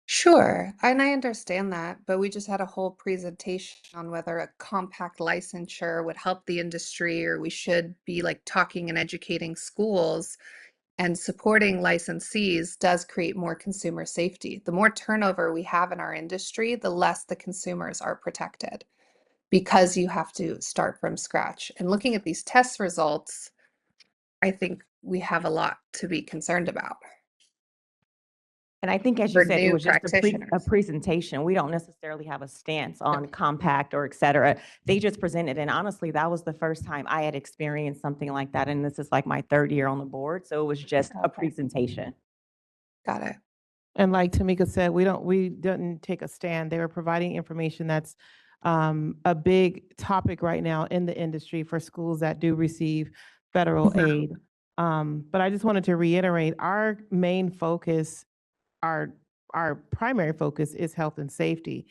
Sure, and I understand that, but we just had a whole presentation on whether a compact licensure would help the industry, or we should be like talking and educating schools, and supporting licensees does create more consumer safety. The more turnover we have in our industry, the less the consumers are protected because you have to start from scratch. And looking at these test results, I think we have a lot to be concerned about. And I think, as you For said, it new was just a practitioners. presentation. We don't necessarily have a stance on compact or et cetera. They just presented, and honestly, that was the first time I had experienced something like that. And this is like my third year on the board, so it was just a presentation. Got it. And like Tamika said, we didn't take a stand. They were providing information that's a big topic right now in the industry for schools that do receive federal aid. But I just wanted to reiterate, our main focus, our primary focus is health and safety.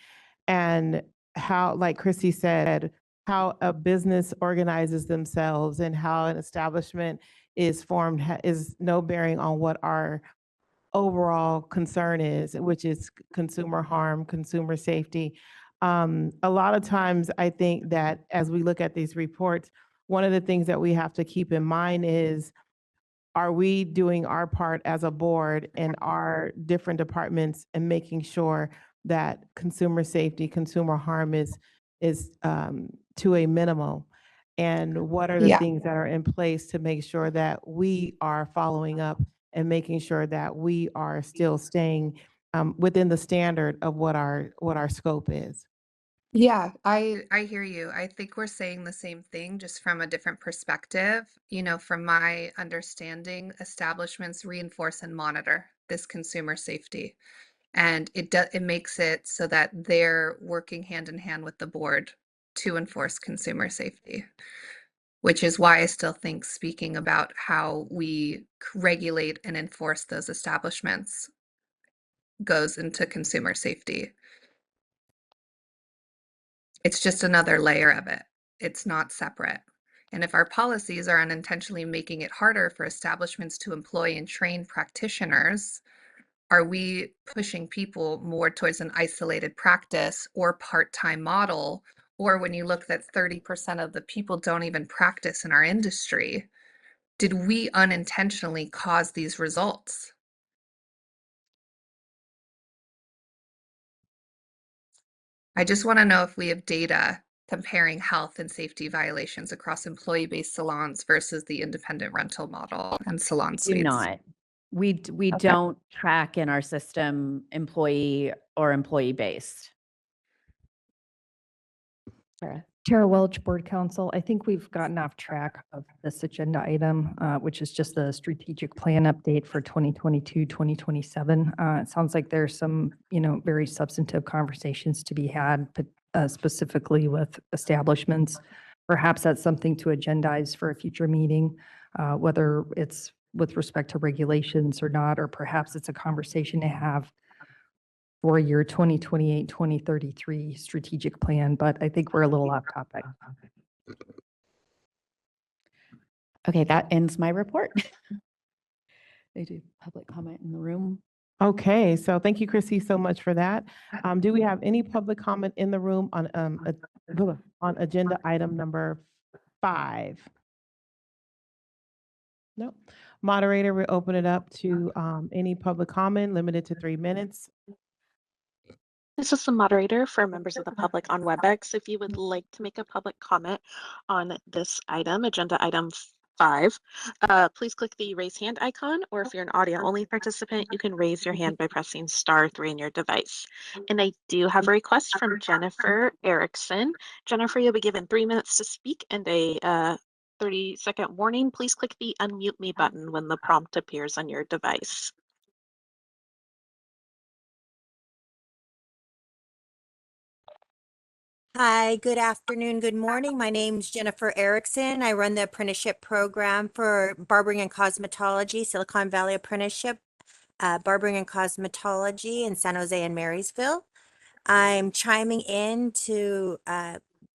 And how, like Chrissy said, how a business organizes themselves and how an establishment is formed is no bearing on what our overall concern is, which is consumer harm, consumer safety. A lot of times, I think that as we look at these reports, one of the things that we have to keep in mind is, are we doing our part as a board in our different departments and making sure that consumer safety, consumer harm is to a minimum? And what are the Yeah. things that are in place to make sure that we are following up and making sure that we are still staying within the standard of what our scope is? Yeah, I hear you. I think we're saying the same thing, just from a different perspective. From my understanding, establishments reinforce and monitor this consumer safety. And it makes it so that they're working hand in hand with the board to enforce consumer safety, which is why I still think speaking about how we regulate and enforce those establishments goes into consumer safety. It's just another layer of it. It's not separate. And if our policies are unintentionally making it harder for establishments to employ and train practitioners, are we pushing people more towards an isolated practice or part-time model? Or when you look that 30% of the people don't even practice in our industry, did we unintentionally cause these results? I just want to know if we have data comparing health and safety violations across employee-based salons versus the independent rental model and salon Do suites. not. We Okay. don't track in our system employee or employee based. Tara Welch, Board Counsel. I think we've gotten off track of this agenda item, which is just the strategic plan update for 2022, 2027. It sounds like there's some, very substantive conversations to be had, but specifically with establishments. Perhaps that's something to agendize for a future meeting, whether it's with respect to regulations or not, or perhaps it's a conversation to have for your 2028, 2033 strategic plan, but I think we're a little off topic. Okay, that ends my report. They do public comment in the room. Okay, so thank you, Chrissy, so much for that. Do we have any public comment in the room on agenda item number 5? No. Moderator, we open it up to any public comment limited to 3 minutes. This is the moderator for members of the public on WebEx. If you would like to make a public comment on this item, agenda item 5, please click the raise hand icon, or if you're an audio only participant, you can raise your hand by pressing *3 on your device. And I do have a request from Jennifer Erickson. Jennifer, you'll be given 3 minutes to speak and a 30-second warning. Please click the unmute me button when the prompt appears on your device. Hi, good afternoon, good morning. My name's Jennifer Erickson. I run the apprenticeship program for Barbering and Cosmetology, Silicon Valley Apprenticeship, Barbering and Cosmetology in San Jose and Marysville. I'm chiming in to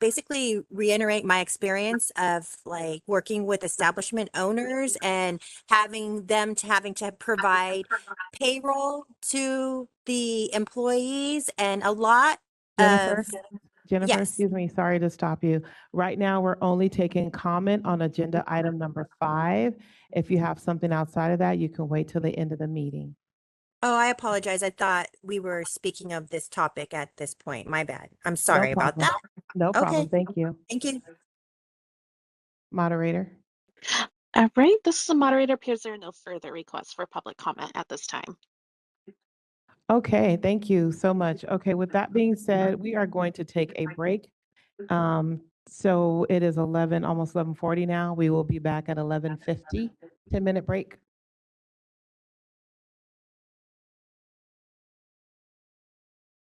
basically reiterate my experience of like working with establishment owners and having to provide payroll to the employees and a lot Jennifer, of Jennifer, yes. excuse me, sorry to stop you. Right now, we're only taking comment on agenda item number 5. If you have something outside of that, you can wait till the end of the meeting. Oh, I apologize. I thought we were speaking of this topic at this point. My bad. I'm No sorry about problem. that. No problem. Okay. Thank you. Thank you. Moderator. All right, this is the moderator. Appears there are no further requests for public comment at this time. Okay, thank you so much. Okay, with that being said, we are going to take a break. So it is 11, almost 11:40 now. We will be back at 11:50, 10-minute break.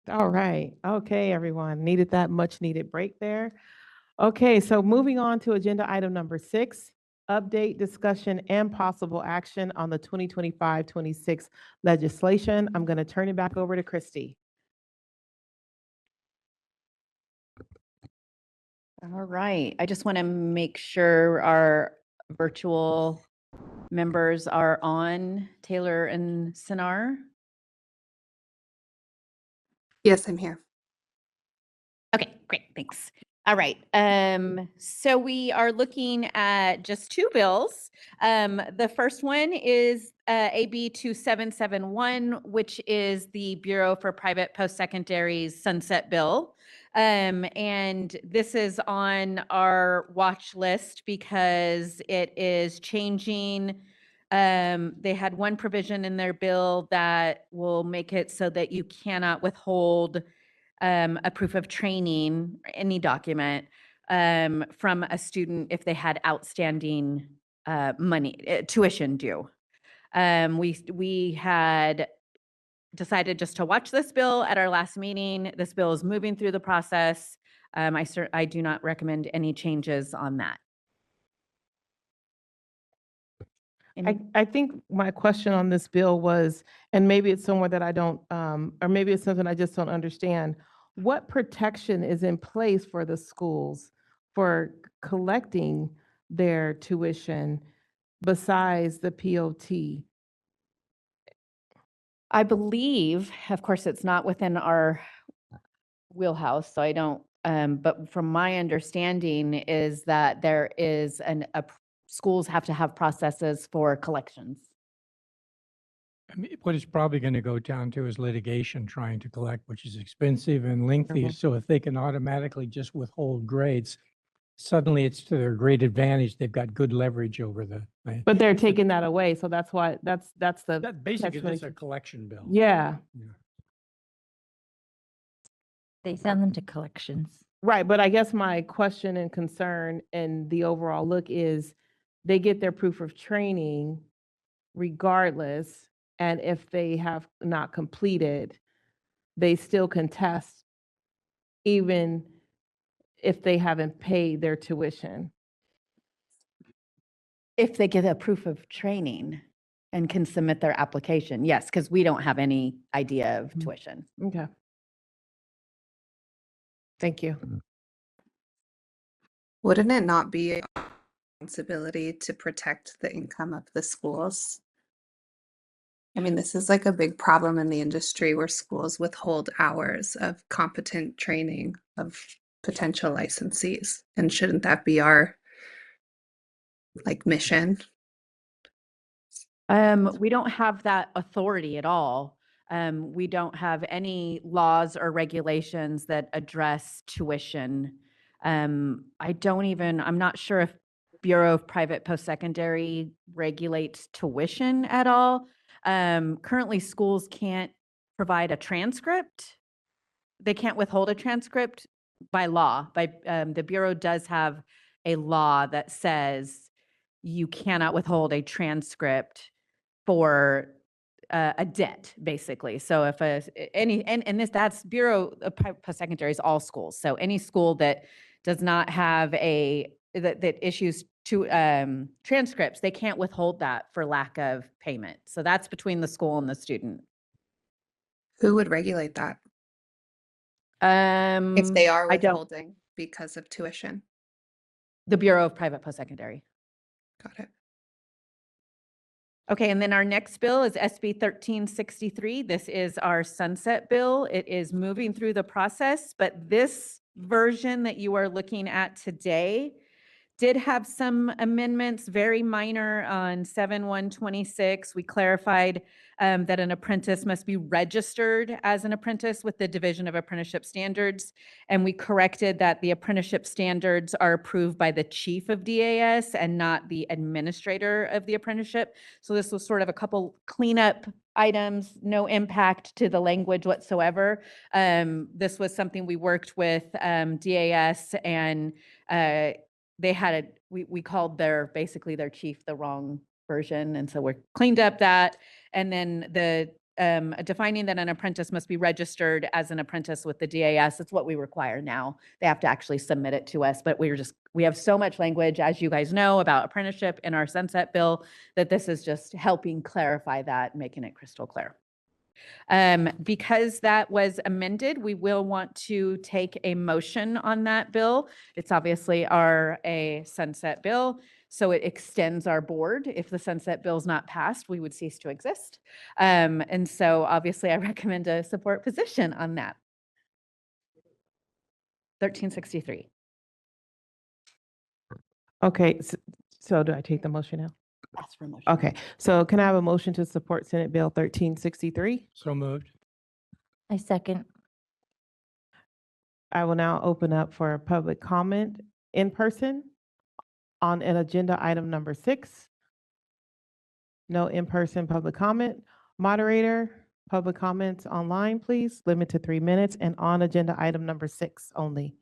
All right. Okay, everyone. Needed that much needed break there. Okay, so moving on to agenda item number 6, update, discussion, and possible action on the 2025-26 legislation. I'm going to turn it back over to Christy. All right. I just want to make sure our virtual members are on. Taylor and Sinar. Yes, I'm here. Okay, great. Thanks. All right. So we are looking at just 2 bills. The first one is AB 2771, which is the Bureau for Private Post-Secondary Sunset Bill. And this is on our watch list because it is changing. They had one provision in their bill that will make it so that you cannot withhold a proof of training, any document from a student if they had outstanding money, tuition due. We had decided just to watch this bill at our last meeting. This bill is moving through the process. I do not recommend any changes on that. I think my question on this bill was, and maybe it's somewhere that I don't, or maybe it's something I just don't understand. What protection is in place for the schools for collecting their tuition besides the POT? I believe, of course, it's not within our wheelhouse, so I don't, but from my understanding is that there is schools have to have processes for collections. I mean, what it's probably going to go down to is litigation trying to collect, which is expensive and lengthy. So if they can automatically just withhold grades, suddenly it's to their great advantage. They've got good leverage over the. But they're taking that away, so that's why, that's the. That basically, catch it's a 22. collection bill. Yeah, They send them to collections. right, but I guess my question and concern and the overall look is they get their proof of training regardless, and if they have not completed, they still contest even if they haven't paid their tuition. If they get a proof of training and can submit their application, yes, because we don't have any idea of tuition. Okay. Thank you. Wouldn't it not be a responsibility to protect the income of the schools? I mean, this is like a big problem in the industry where schools withhold hours of competent training of potential licensees. And shouldn't that be our like mission? We don't have that authority at all. We don't have any laws or regulations that address tuition. I'm not sure if Bureau of Private Post-Secondary regulates tuition at all. Currently, schools can't provide a transcript. They can't withhold a transcript by law. The Bureau does have a law that says you cannot withhold a transcript for a debt, basically. So if that's Bureau of Post-Secondary is all schools. So any school that does not have that issues transcripts, they can't withhold that for lack of payment. So that's between the school and the student. Who would regulate that if they are I don't, withholding because of tuition? the Bureau of Private Post-Secondary. Got it. Okay, and then our next bill is SB 1363. This is our sunset bill. It is moving through the process, but this version that you are looking at today did have some amendments, very minor on 7/126. We clarified that an apprentice must be registered as an apprentice with the Division of Apprenticeship Standards. And we corrected that the apprenticeship standards are approved by the chief of DAS and not the administrator of the apprenticeship. So this was sort of a couple cleanup items, no impact to the language whatsoever. This was something we worked with DAS and they had we called basically their chief the wrong version. And so we're cleaned up that. And then the defining that an apprentice must be registered as an apprentice with the DAS. It's what we require now. They have to actually submit it to us, but we have so much language, as you guys know, about apprenticeship in our sunset bill that this is just helping clarify that, making it crystal clear. Because that was amended, we will want to take a motion on that bill. It's obviously a sunset bill, so it extends our board. If the sunset bill is not passed, we would cease to exist. And so obviously I recommend a support position on that. 1363. Okay, so do I take the motion now? Ask for a motion. Okay, so can I have a motion to support Senate Bill 1363? So moved. I second. I will now open up for public comment in person on an agenda item number 6. No in-person public comment. Moderator, public comments online, please. Limit to 3 minutes and on agenda item number 6 only.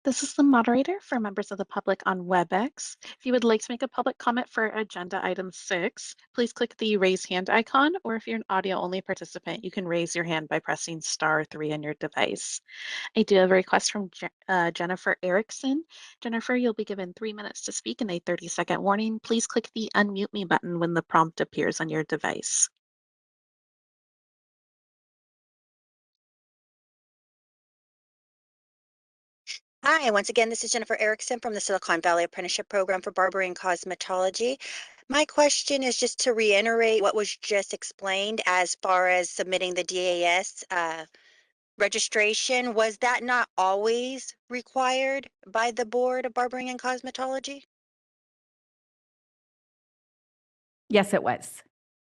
This is the moderator for members of the public on WebEx. If you would like to make a public comment for agenda item 6, please click the raise hand icon, or if you're an audio only participant, you can raise your hand by pressing *3 on your device. I do have a request from Jennifer Erickson. Jennifer, you'll be given 3 minutes to speak and a 30-second warning. Please click the unmute me button when the prompt appears on your device. Hi, once again, this is Jennifer Erickson from the Silicon Valley Apprenticeship Program for Barbering and Cosmetology. My question is just to reiterate what was just explained as far as submitting the DAS registration. Was that not always required by the Board of Barbering and Cosmetology? Yes, it was.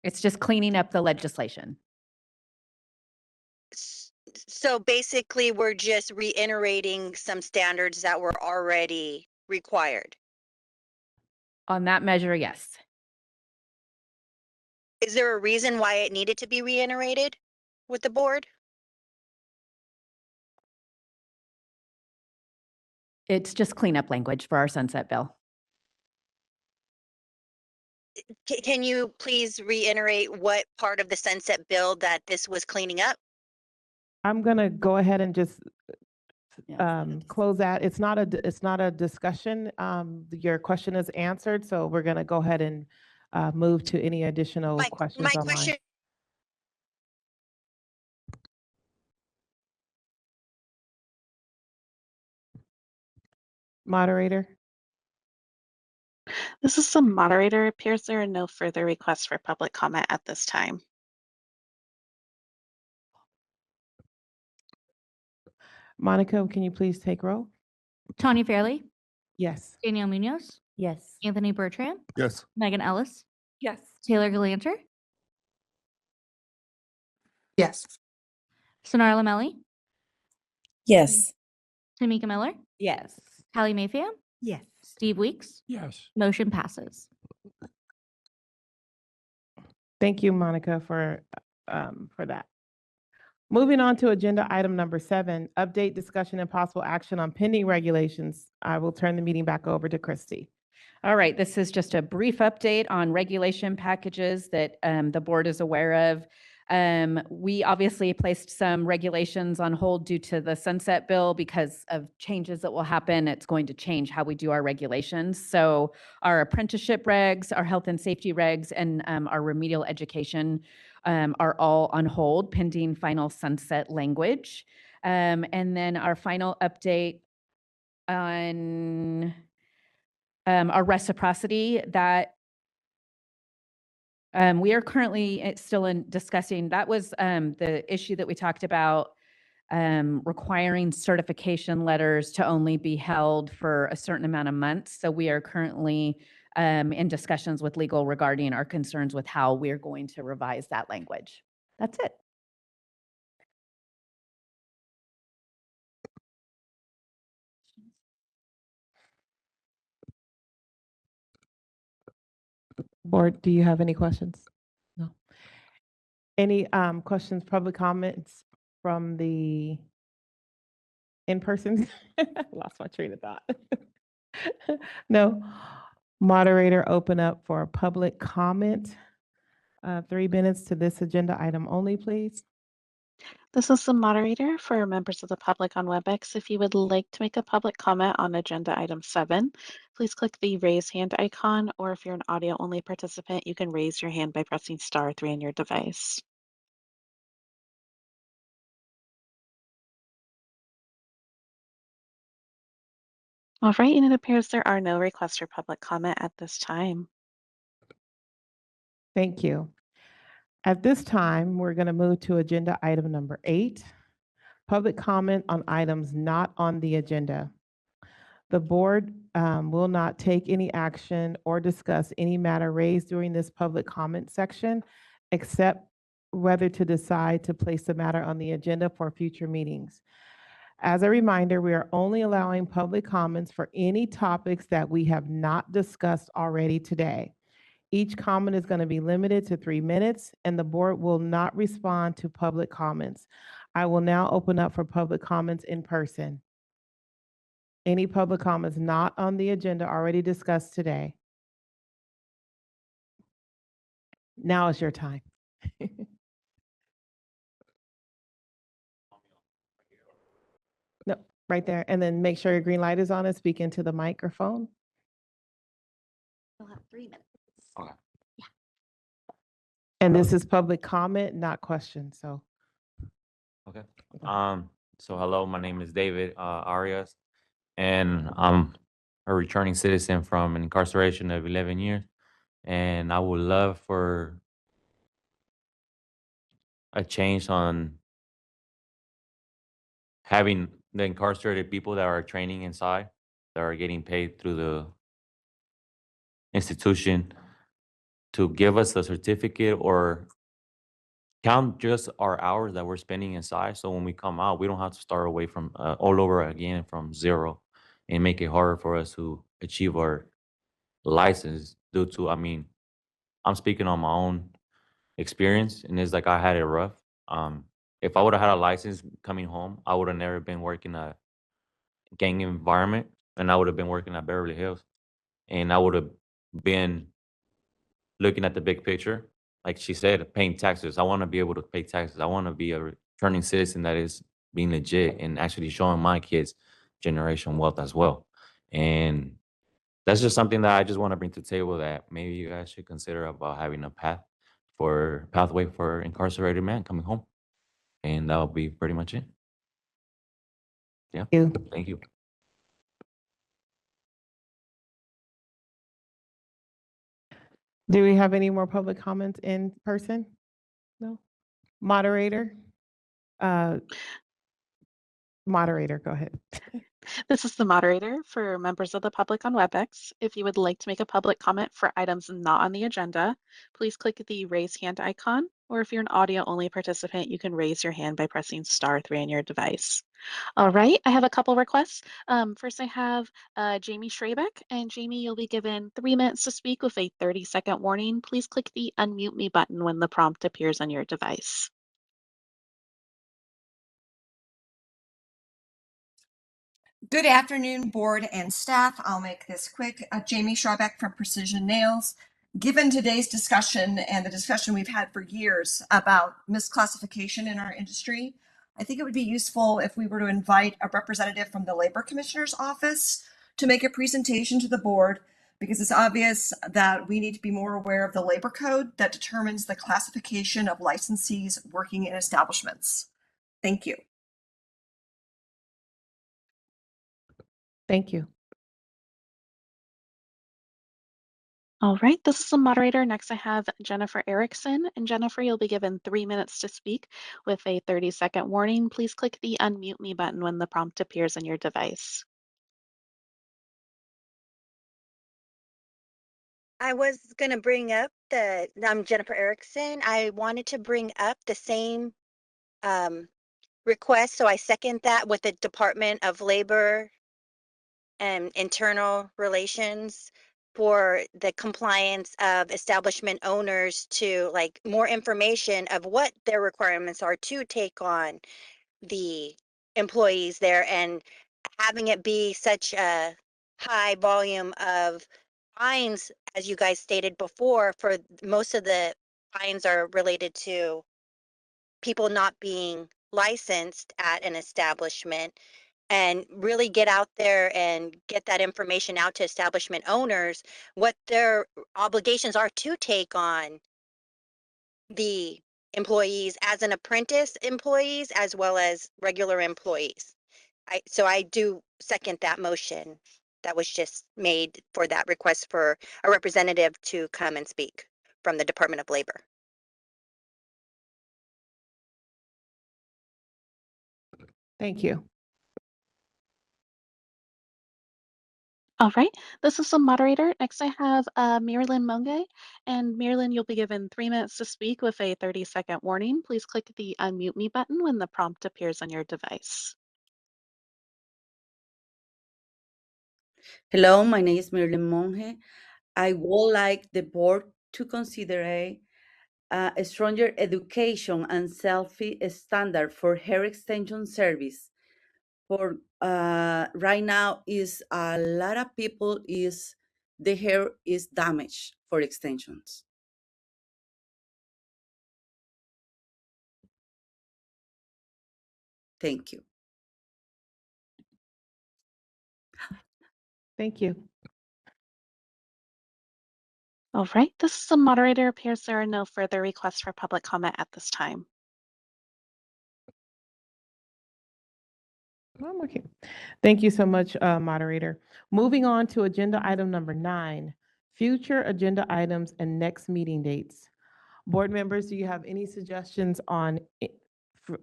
It's just cleaning up the legislation. So basically, we're just reiterating some standards that were already required. On that measure, yes. Is there a reason why it needed to be reiterated with the board? It's just cleanup language for our sunset bill. Can you please reiterate what part of the sunset bill that this was cleaning up? I'm going to go ahead and just close that. It's not a discussion. Your question is answered, so we're going to go ahead and move to any additional questions My online. question. Moderator? This is the moderator. It appears there are no further requests for public comment at this time. Monica, can you please take roll? Tanya Fairley, Yes. Danielle Munoz, Yes. Anthony Bertrand, Yes. Megan Ellis, Yes. Taylor Galanter, Yes. Sonar Lamelli, Yes. Tamika Miller, Yes. Callie Mayfam, Yes. Steve Weeks. Yes. Motion passes. Thank you, Monica, for that. Moving on to agenda item number 7, update, discussion, and possible action on pending regulations. I will turn the meeting back over to Christy. All right, this is just a brief update on regulation packages that the board is aware of. We obviously placed some regulations on hold due to the sunset bill because of changes that will happen. It's going to change how we do our regulations. So our apprenticeship regs, our health and safety regs, and our remedial education are all on hold pending final sunset language. And then our final update on our reciprocity that we are currently still in discussing. That was the issue that we talked about, requiring certification letters to only be held for a certain amount of months. So we are currently in discussions with legal regarding our concerns with how we're going to revise that language. That's it. Board, do you have any questions? No. Any questions, public comments from the in-person? Lost my train of thought. No. Moderator, open up for public comment. 3 minutes to this agenda item only, please. This is the moderator for members of the public on WebEx. If you would like to make a public comment on agenda item 7, please click the raise hand icon, or if you're an audio only participant, you can raise your hand by pressing *3 on your device. All right, and it appears there are no requests for public comment at this time. Thank you. At this time, we're going to move to agenda item number 8, public comment on items not on the agenda. The board will not take any action or discuss any matter raised during this public comment section, except whether to decide to place the matter on the agenda for future meetings. As a reminder, we are only allowing public comments for any topics that we have not discussed already today. Each comment is going to be limited to 3 minutes, and the board will not respond to public comments. I will now open up for public comments in person. Any public comments not on the agenda already discussed today? Now is your time. No, right there. And then make sure your green light is on and speak into the microphone. You'll have 3 minutes. Okay. And this is public comment, not question, so. Okay. So hello, my name is David Arias, and I'm a returning citizen from an incarceration of 11 years. And I would love for a change on having the incarcerated people that are training inside, that are getting paid through the institution, to give us a certificate or count just our hours that we're spending inside. So when we come out, we don't have to start away from all over again from zero, and make it harder for us to achieve our license due to, I mean, I'm speaking on my own experience, and it's like I had it rough. If I would have had a license coming home, I would have never been working a gang environment, and I would have been working at Beverly Hills, and I would have been looking at the big picture. Like she said, paying taxes. I want to be able to pay taxes. I want to be a returning citizen that is being legit and actually showing my kids generation wealth as well. And that's just something that I just want to bring to the table, that maybe you guys should consider about having a pathway for incarcerated man coming home. And that'll be pretty much it. Yeah. Thank you. Do we have any more public comments in person? No? Moderator? Moderator, go ahead. This is the moderator for members of the public on WebEx. If you would like to make a public comment for items not on the agenda, please click the raise hand icon, or if you're an audio only participant, you can raise your hand by pressing *3 on your device. All right, I have a couple requests. First, I have Jamie Schrabeck, and Jamie, you'll be given 3 minutes to speak with a 30-second warning. Please click the unmute me button when the prompt appears on your device. Good afternoon, board and staff. I'll make this quick. Jamie Schrabeck from Precision Nails. Given today's discussion and the discussion we've had for years about misclassification in our industry, I think it would be useful if we were to invite a representative from the Labor Commissioner's office to make a presentation to the board, because it's obvious that we need to be more aware of the labor code that determines the classification of licensees working in establishments. Thank you. Thank you. All right, this is the moderator. Next, I have Jennifer Erickson. And Jennifer, you'll be given 3 minutes to speak with a 30-second warning. Please click the unmute me button when the prompt appears on your device. I was going to bring up I'm Jennifer Erickson. I wanted to bring up the same request. So I second that with the Department of Labor and Internal Relations for the compliance of establishment owners to like more information of what their requirements are to take on the employees there, and having it be such a high volume of fines, as you guys stated before, for most of the fines are related to people not being licensed at an establishment, and really get out there and get that information out to establishment owners, what their obligations are to take on the employees as an apprentice employees as well as regular employees. So I do second that motion that was just made for that request for a representative to come and speak from the Department of Labor. Thank you. All right, this is the moderator. Next, I have Marilyn Monge. And Marilyn, you'll be given 3 minutes to speak with a 30-second warning. Please click the unmute me button when the prompt appears on your device. Hello, my name is Marilyn Monge. I would like the board to consider a stronger education and selfie standard for hair extension service. For right now, is a lot of people is the hair is damaged for extensions. Thank you. Thank you. All right, this is the moderator. Appears there are no further requests for public comment at this time. I'm okay. Thank you so much, moderator. Moving on to agenda item number 9, future agenda items and next meeting dates. Board members, do you have any suggestions on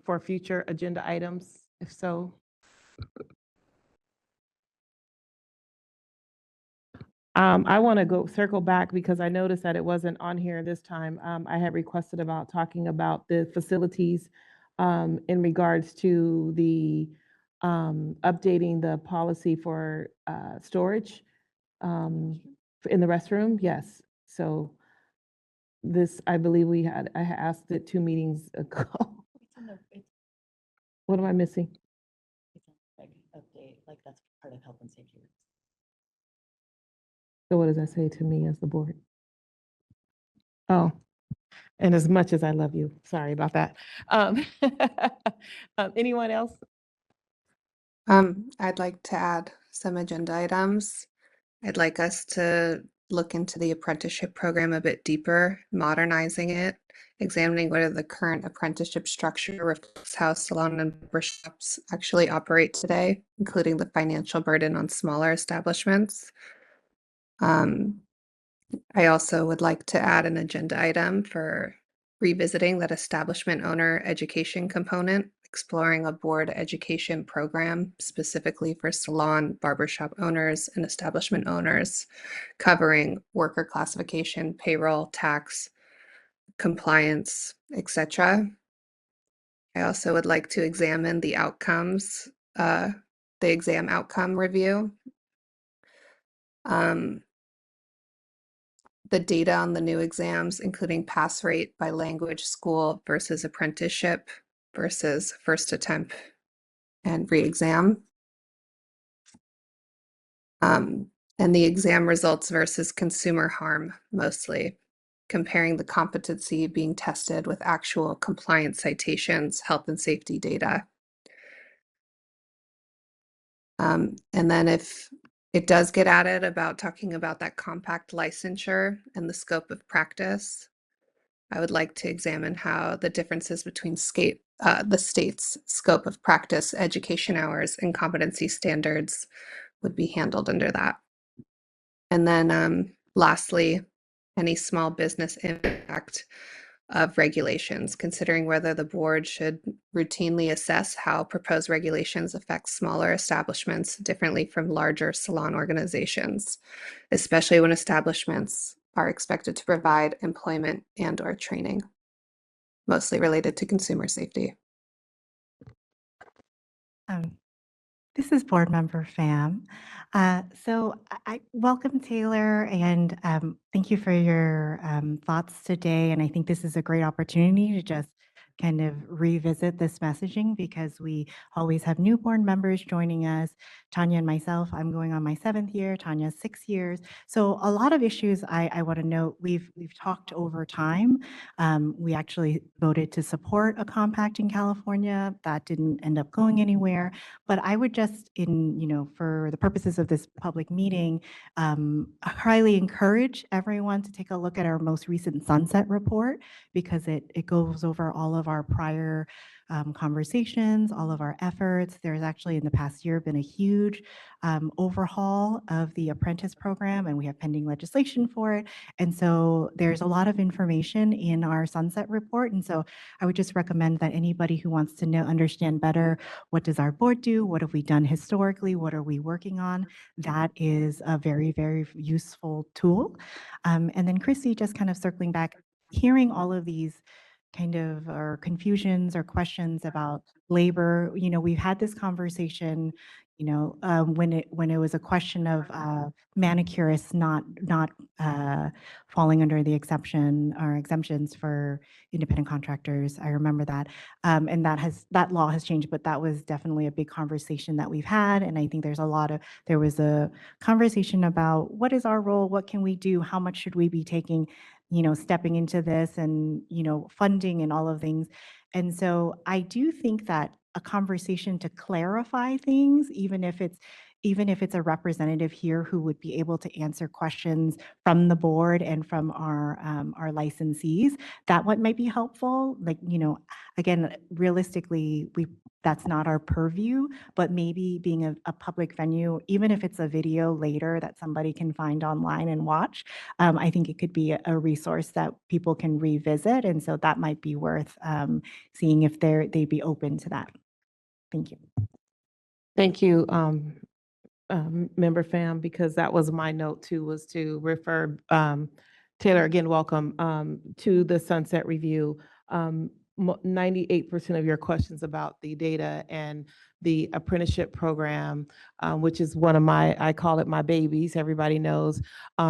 for future agenda items? If so. I want to circle back because I noticed that it wasn't on here this time. I had requested about talking about the facilities in regards to the updating the policy for storage in the restroom. Yes. So this, I believe I had asked it 2 meetings ago. What am I missing? Update, like that's part of health and safety. So what does that say to me as the board? Oh, and as much as I love you, sorry about that. Anyone else? I'd like to add some agenda items. I'd like us to look into the apprenticeship program a bit deeper, modernizing it, examining whether the current apprenticeship structure reflects how salon and barber shops actually operate today, including the financial burden on smaller establishments. I also would like to add an agenda item for revisiting that establishment owner education component. exploring a board education program specifically for salon, barbershop owners, and establishment owners, covering worker classification, payroll, tax, compliance, etc. I also would like to examine the outcomes, the exam outcome review. The data on the new exams, including pass rate by language school versus apprenticeship versus first attempt and re-exam. And the exam results versus consumer harm, mostly, comparing the competency being tested with actual compliance citations, health and safety data. And then if it does get added about talking about that compact licensure and the scope of practice, I would like to examine how the differences between the state's scope of practice, education hours, and competency standards would be handled under that. And then lastly, any small business impact of regulations, considering whether the board should routinely assess how proposed regulations affect smaller establishments differently from larger salon organizations, especially when establishments are expected to provide employment and/or training, mostly related to consumer safety. This is Board Member Pham. I welcome Taylor, and thank you for your thoughts today. And I think this is a great opportunity to just kind of revisit this messaging because we always have new board members joining us. Tanya and myself, I'm going on my 7th year, Tanya's 6 years. So a lot of issues I want to note, we've talked over time. We actually voted to support a compact in California. That didn't end up going anywhere. But I would just, for the purposes of this public meeting, highly encourage everyone to take a look at our most recent sunset report because it goes over all of our prior conversations, all of our efforts. There's actually in the past year been a huge overhaul of the apprentice program, and we have pending legislation for it. And so there's a lot of information in our sunset report. And so I would just recommend that anybody who wants to understand better what does our board do, what have we done historically, what are we working on, that is a very, very useful tool. And then Chrissy, just kind of circling back, hearing all of these kind of or confusions or questions about labor. We've had this conversation, when it was a question of manicurists not falling under the exception or exemptions for independent contractors. I remember that. And that law has changed, but that was definitely a big conversation that we've had. And I think there was a conversation about what is our role, what can we do, how much should we be taking, stepping into this and, funding and all of things. And so I do think that a conversation to clarify things, even if it's a representative here who would be able to answer questions from the board and from our licensees, that what might be helpful. Like, again, realistically, that's not our purview, but maybe being a public venue, even if it's a video later that somebody can find online and watch, I think it could be a resource that people can revisit. And so that might be worth seeing if they'd be open to that. Thank you. Thank you, Member Pham, because that was my note too, was to refer, Taylor, again, welcome, to the sunset review. 98% of your questions about the data and the apprenticeship program, which is one of I call it my babies, everybody knows,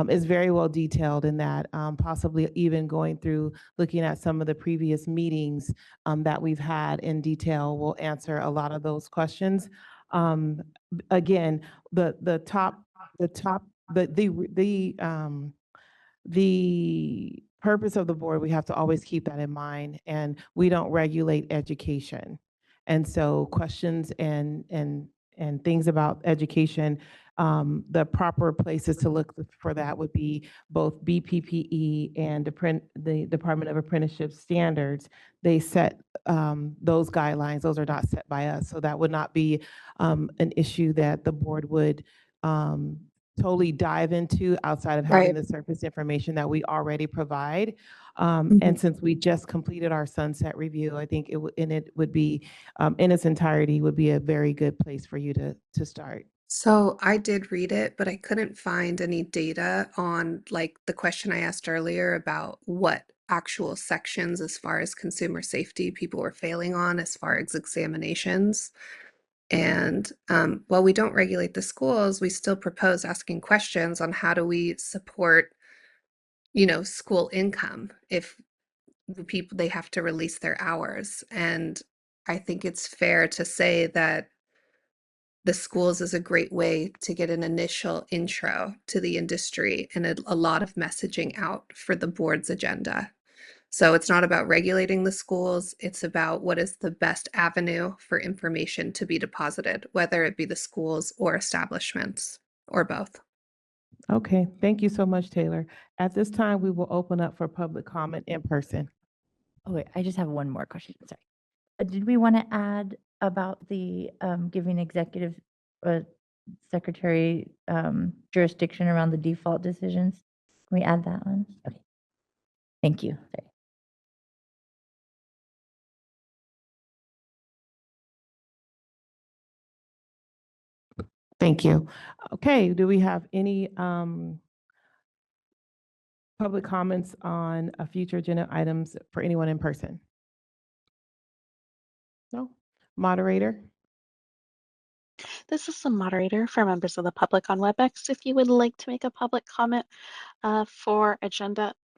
is very well detailed in that, possibly even going through, looking at some of the previous meetings that we've had in detail will answer a lot of those questions. Again, the purpose of the board, we have to always keep that in mind, and we don't regulate education. And so questions and things about education, the proper places to look for that would be both BPPE and the Department of Apprenticeship Standards. They set those guidelines. Those are not set by us. So that would not be an issue that the board would totally dive into outside of having Right. the surface information that we already provide. And since we just completed our sunset review, I think it would be, in its entirety, would be a very good place for you to start. So I did read it, but I couldn't find any data on like the question I asked earlier about what actual sections as far as consumer safety people were failing on as far as examinations. And while we don't regulate the schools, we still propose asking questions on how do we support, school income if the people they have to release their hours. And I think it's fair to say that the schools is a great way to get an initial intro to the industry and a lot of messaging out for the board's agenda. So it's not about regulating the schools, it's about what is the best avenue for information to be deposited, whether it be the schools or establishments or both. Okay, thank you so much, Taylor. At this time, we will open up for public comment in person. Oh, wait, I just have one more question. Sorry. Did we want to add about the giving executive secretary jurisdiction around the default decisions? Can we add that one? Okay. Thank you. Sorry. Thank you. Okay, do we have any public comments on future agenda items for anyone in person? No? Moderator? This is the moderator for members of the public on WebEx. If you would like to make a public comment for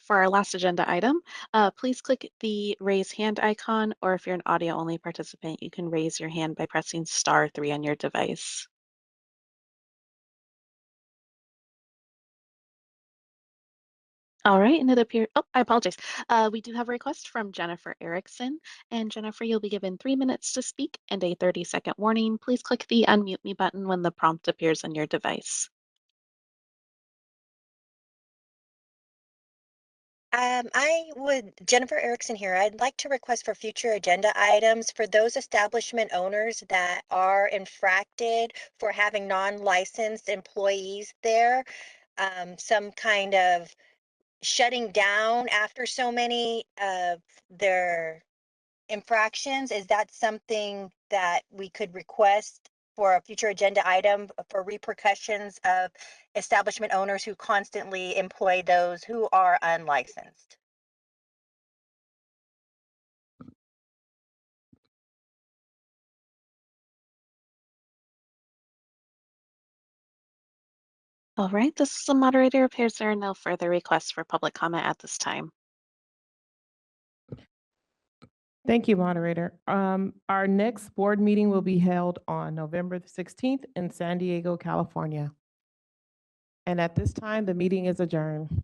our last agenda item, please click the raise hand icon, or if you're an audio only participant, you can raise your hand by pressing *3 on your device. All right, and it appears, oh, I apologize. We do have a request from Jennifer Erickson. And Jennifer, you'll be given 3 minutes to speak and a 30-second warning. Please click the unmute me button when the prompt appears on your device. Jennifer Erickson here. I'd like to request for future agenda items for those establishment owners that are infracted for having non-licensed employees there, some kind of shutting down after so many of their infractions. Is that something that we could request for a future agenda item for repercussions of establishment owners who constantly employ those who are unlicensed? All right, this is the moderator. Appears there are no further requests for public comment at this time. Thank you, moderator. Our next board meeting will be held on November the 16th in San Diego, California. And at this time, the meeting is adjourned.